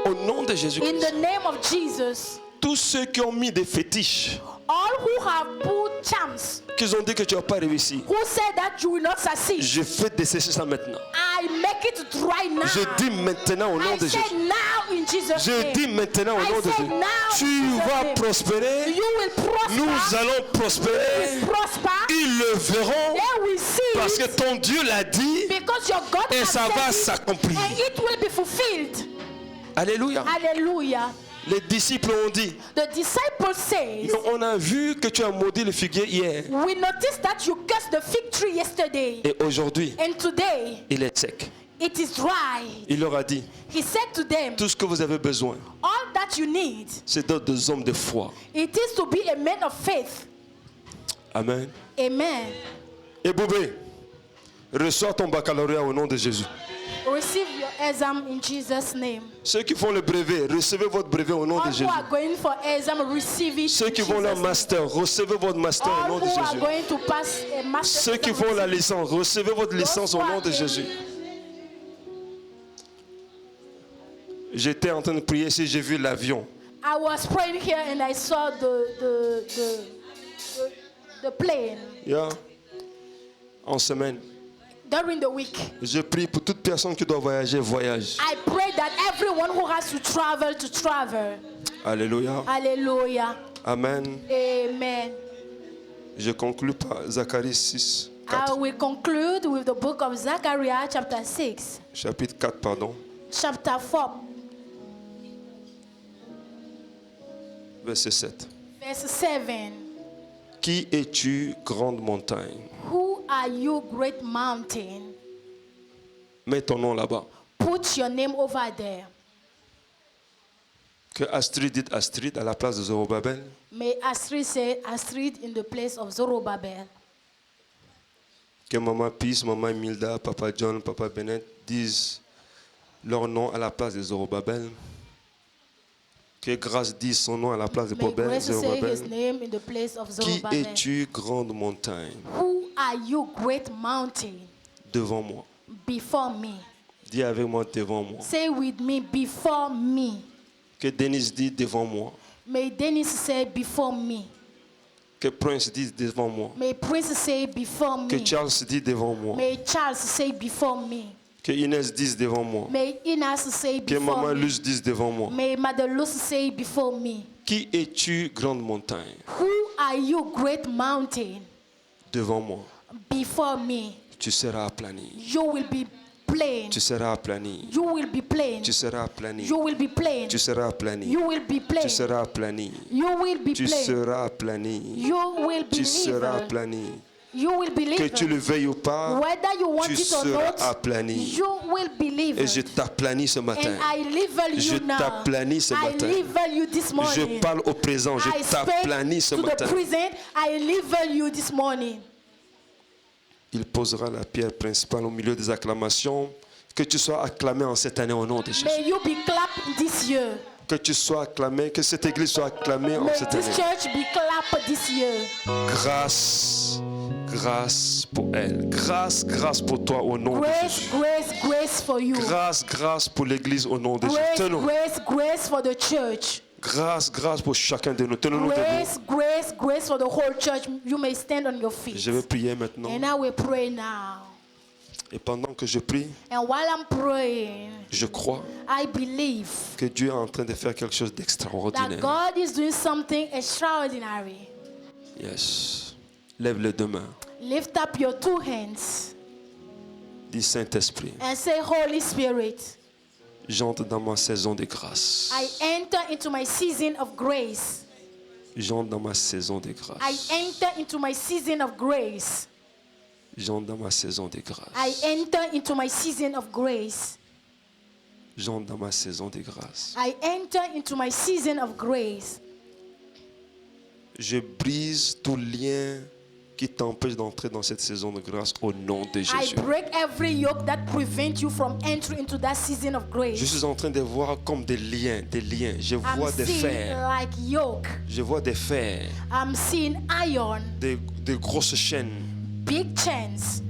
S1: Au nom de
S2: In
S1: Jésus-Christ.
S2: the name of Jesus.
S1: Tous ceux qui ont mis des fétiches,
S2: All who have put charms,
S1: qui ont dit que tu n'as pas réussi,
S2: who said that you will not succeed,
S1: je fais dessécher ça maintenant.
S2: I make it dry now.
S1: Je dis maintenant au nom
S2: I
S1: de
S2: say
S1: Jésus.
S2: now in Jesus'
S1: Je
S2: name.
S1: dis maintenant au
S2: I
S1: nom de
S2: say
S1: Jésus.
S2: now in
S1: Tu
S2: Jesus'
S1: vas
S2: name.
S1: prospérer.
S2: You will prosper.
S1: Nous allons prospérer.
S2: Prosper.
S1: Ils le verront
S2: They will see
S1: parce que
S2: it
S1: ton Dieu l'a dit
S2: because your God
S1: et
S2: has
S1: ça va
S2: said it,
S1: s'accomplir.
S2: and it will be fulfilled.
S1: Alléluia.
S2: Hallelujah.
S1: Les disciples ont dit,
S2: The disciple says,
S1: on a vu que tu as maudit le figuier hier
S2: we noticed that you cursed the fig tree yesterday,
S1: et aujourd'hui
S2: and today
S1: il est sec.
S2: it is dry.
S1: Il leur a dit,
S2: He said to them,
S1: tout ce que vous avez besoin,
S2: all that you need,
S1: c'est d'être des hommes de foi.
S2: it is to be a man of faith.
S1: Amen.
S2: Amen.
S1: Et Boubé, reçois ton baccalauréat au nom de Jésus.
S2: receive your exam in Jesus' name.
S1: Ceux qui font le brevet, recevez votre brevet au nom de
S2: All who
S1: Jésus.
S2: are going for exam, receive it.
S1: Ceux
S2: in
S1: qui font leur
S2: Jesus' name.
S1: master, recevez votre master au
S2: All
S1: nom de
S2: who are
S1: Jésus.
S2: going to pass a master
S1: Ceux qui
S2: exam,
S1: font la
S2: receive it.
S1: licence, recevez votre licence au nom de Jésus. J'étais en train de prier si j'ai vu l'avion.
S2: I was praying here and I saw the plane
S1: Yeah. En semaine.
S2: during the week.
S1: Je prie pour toute personne qui doit voyager, voyage.
S2: I pray that everyone who has to travel.
S1: Alléluia.
S2: Hallelujah.
S1: Amen.
S2: Amen.
S1: Je conclus par Zacharie 6,
S2: I
S1: 4.
S2: will conclude with the book of Zechariah chapter 6,
S1: Chapitre 4, pardon.
S2: chapter 4,
S1: Verset 7.
S2: verse 7.
S1: Qui es-tu, grande montagne?
S2: Who are you, great mountain?
S1: Mets ton nom là-bas.
S2: Put your name over there.
S1: Que Astrid dit Astrid à la place de Zorobabel.
S2: May Astrid say Astrid in the place of Zorobabel.
S1: Que Maman Peace, Maman Milda, Papa John, Papa Bennett disent leur nom à la place de Zorobabel. Que Grâce dise son nom à la place de
S2: May Grace say his
S1: Zorobabel.
S2: name in the place of
S1: Qui
S2: Zorobabel.
S1: es-tu, grande montagne?
S2: Who are you, great mountain?
S1: Devant moi.
S2: Before me.
S1: Dis avec moi devant moi.
S2: Say with me, before me.
S1: Que Denise dit devant moi.
S2: May Dennis say before me.
S1: Que Prince dise devant moi.
S2: May Prince say before me.
S1: Que Charles dise devant moi.
S2: May Charles say before me.
S1: Que Inès dise devant moi.
S2: May Inas say
S1: Que
S2: before
S1: Maman
S2: me.
S1: Luce dise devant moi.
S2: May Mother Lucy say before me.
S1: Qui es-tu, grande montagne?
S2: Who are you, great mountain?
S1: Devant moi.
S2: Before me.
S1: Tu seras aplani.
S2: You will be plain.
S1: Tu seras aplani.
S2: You will be plain.
S1: Tu seras aplani.
S2: You will be plain.
S1: Tu seras aplani.
S2: You will be plain.
S1: Tu seras aplani.
S2: You will be
S1: Tu
S2: plain.
S1: seras aplani.
S2: You will be
S1: Tu seras
S2: level.
S1: aplani.
S2: You will be
S1: Que tu le
S2: level.
S1: veuilles ou pas,
S2: Whether you want
S1: tu
S2: it or
S1: seras
S2: not,
S1: aplani.
S2: you will be
S1: Et je
S2: level.
S1: t'aplanis ce matin.
S2: And I level
S1: Je
S2: you now.
S1: t'aplanis ce
S2: I
S1: matin.
S2: level you this
S1: Je
S2: morning.
S1: parle au présent. Je
S2: I speak
S1: t'aplanis ce
S2: to the
S1: matin.
S2: present. I level you this morning.
S1: Il posera la pierre principale au milieu des acclamations. Que tu sois acclamé en cette année au nom de Jésus.
S2: May you be clapped this year.
S1: Que tu sois acclamé, que cette église soit acclamée en
S2: May
S1: cette
S2: this
S1: année.
S2: church be clapped this year.
S1: Grâce, grâce pour elle. Grâce, grâce pour toi au nom de
S2: Grace,
S1: Jésus.
S2: grace, grace for you.
S1: Grâce, grâce pour l'église au nom de Jésus.
S2: Grace,
S1: Tenons.
S2: grace, grace for the church.
S1: Grâce, grâce pour chacun de nous. Tenons-nous debout.
S2: Grace, grace, grace for the whole church. You may stand on your feet.
S1: Je vais prier maintenant.
S2: And I will pray now.
S1: Et pendant que je prie,
S2: And while I'm praying,
S1: je crois
S2: I believe
S1: que Dieu est en train de faire quelque chose
S2: that
S1: d'extraordinaire.
S2: God is doing something extraordinary.
S1: Yes. Lève les deux mains.
S2: Lift up your two hands
S1: Dis Saint-Esprit,
S2: and say, Holy Spirit,
S1: j'entre dans ma saison de grâce.
S2: I enter into my season of grace.
S1: J'entre dans ma saison de
S2: I
S1: grâce.
S2: enter into my season of grace.
S1: J'entre dans ma saison de
S2: I
S1: grâce.
S2: enter into my season of grace.
S1: J'entre dans ma saison de grâce.
S2: I enter into my season of grace.
S1: Je brise tout lien qui t'empêche d'entrer dans cette saison de grâce au nom de
S2: I
S1: Jésus.
S2: break every yoke that prevents you from entering into that season of
S1: Je
S2: grace.
S1: suis en train de voir comme des liens, des liens. Je vois
S2: I'm
S1: des
S2: seeing
S1: fers.
S2: like yoke.
S1: Je vois des fers,
S2: I'm seeing iron,
S1: des grosses chaînes.
S2: big chains.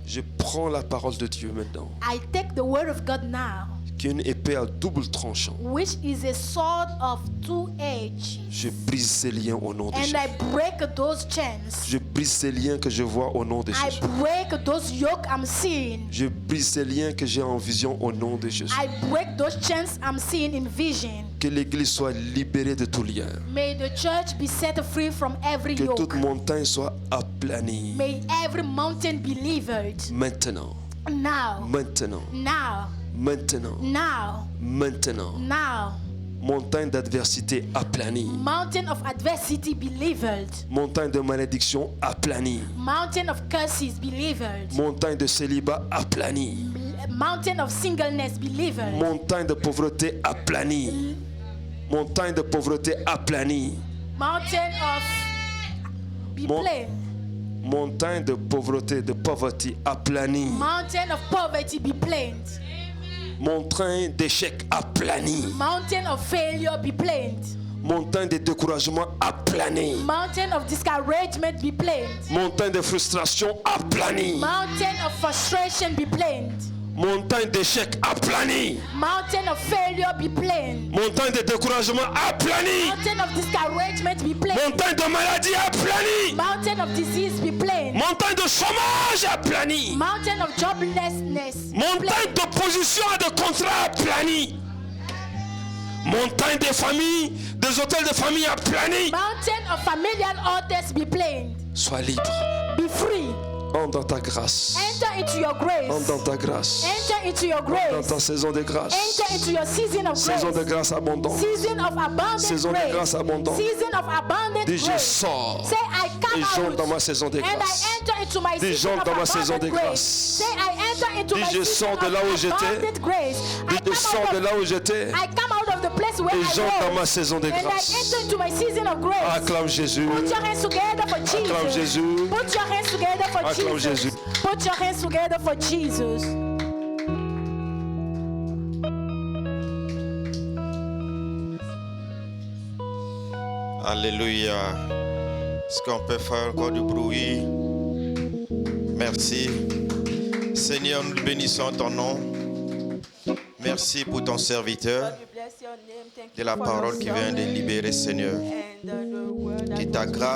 S1: Je prends la parole de Dieu maintenant,
S2: I take the word of God now,
S1: qui est une épée à double tranchant.
S2: which is a sword of two edges.
S1: Je brise ces liens au nom de
S2: And
S1: Jésus.
S2: I break those chains.
S1: Je brise ces liens que je vois au nom de
S2: I
S1: Jésus.
S2: break those yoke I'm seeing.
S1: Je brise ces liens que j'ai en vision au nom de Jésus.
S2: I break those chains I'm seeing in vision.
S1: Que l'Église soit libérée de tout lien.
S2: May the church be set free from every
S1: Que toute
S2: yoke.
S1: montagne soit aplanie.
S2: May every mountain be leveled.
S1: Maintenant,
S2: Now,
S1: maintenant,
S2: now,
S1: maintenant,
S2: now,
S1: maintenant.
S2: now.
S1: Montagne d'adversité aplanie.
S2: Mountain of adversity be leveled.
S1: Montagne de malédiction aplanie.
S2: Mountain of curses be leveled.
S1: Montagne de célibat aplanie.
S2: Mountain of singleness be leveled.
S1: Montagne de pauvreté aplanie. Montagne de pauvreté aplanie.
S2: Mountain of be
S1: Mon-
S2: plain.
S1: Montagne de pauvreté, de poverty aplanie.
S2: Mountain of poverty be planed.
S1: Montagne d'échec aplanie.
S2: Mountain of failure be planed.
S1: Montagne de découragement aplanie.
S2: Mountain of discouragement be planed.
S1: Montagne de frustration aplanie.
S2: Mountain of frustration be planed.
S1: Montagne d'échec aplanie.
S2: Mountain of failure be planed.
S1: Montagne de découragement aplanie.
S2: Mountain of discouragement be planed.
S1: Montagne de maladie aplanie.
S2: Mountain of disease be planed.
S1: Montagne de chômage aplanie.
S2: Mountain of joblessness.
S1: Montagne d'opposition à des contrats aplanie. Montagne des familles, des hôtels de famille aplanie.
S2: Mountain of familial altars be planed.
S1: Sois libre.
S2: Be free.
S1: Entre dans ta grâce.
S2: Enter into your grace.
S1: Entre dans ta grâce.
S2: Enter into your
S1: Dans
S2: grace.
S1: ta saison de grâce.
S2: Enter into your season of
S1: Saison de
S2: grace.
S1: grâce abondante.
S2: Season of abundant
S1: Saison de
S2: grace.
S1: grâce abondante.
S2: Season of abundant
S1: Dis je
S2: grace.
S1: sors.
S2: Say I come
S1: Et j'entre dans
S2: out
S1: ma saison de
S2: and I
S1: grâce.
S2: enter into my
S1: Dis
S2: season
S1: j'entre
S2: of
S1: dans ma saison de
S2: abundant grace.
S1: grâce.
S2: Say I enter into
S1: Dis
S2: my
S1: je
S2: season
S1: sors de là où
S2: of
S1: j'étais.
S2: abundant grace.
S1: Dis
S2: I
S1: je
S2: come
S1: sors
S2: out
S1: de
S2: of
S1: là où j'étais.
S2: I come out of the place where
S1: Et
S2: I
S1: j'entre dans ma
S2: was.
S1: saison de
S2: And I
S1: grâce.
S2: enter into my season of grace.
S1: Acclame Jésus.
S2: Put your hands together for
S1: Acclame
S2: Jesus.
S1: Jésus.
S2: Put your hands together for
S1: Acclame
S2: Jesus.
S1: Jésus.
S2: Put your hands together for Jesus.
S3: Alléluia. Est-ce qu'on peut faire encore du bruit? Merci. Seigneur, nous bénissons ton nom. Merci pour ton serviteur. De la parole qui vient de libérer, Seigneur. Que ta grâce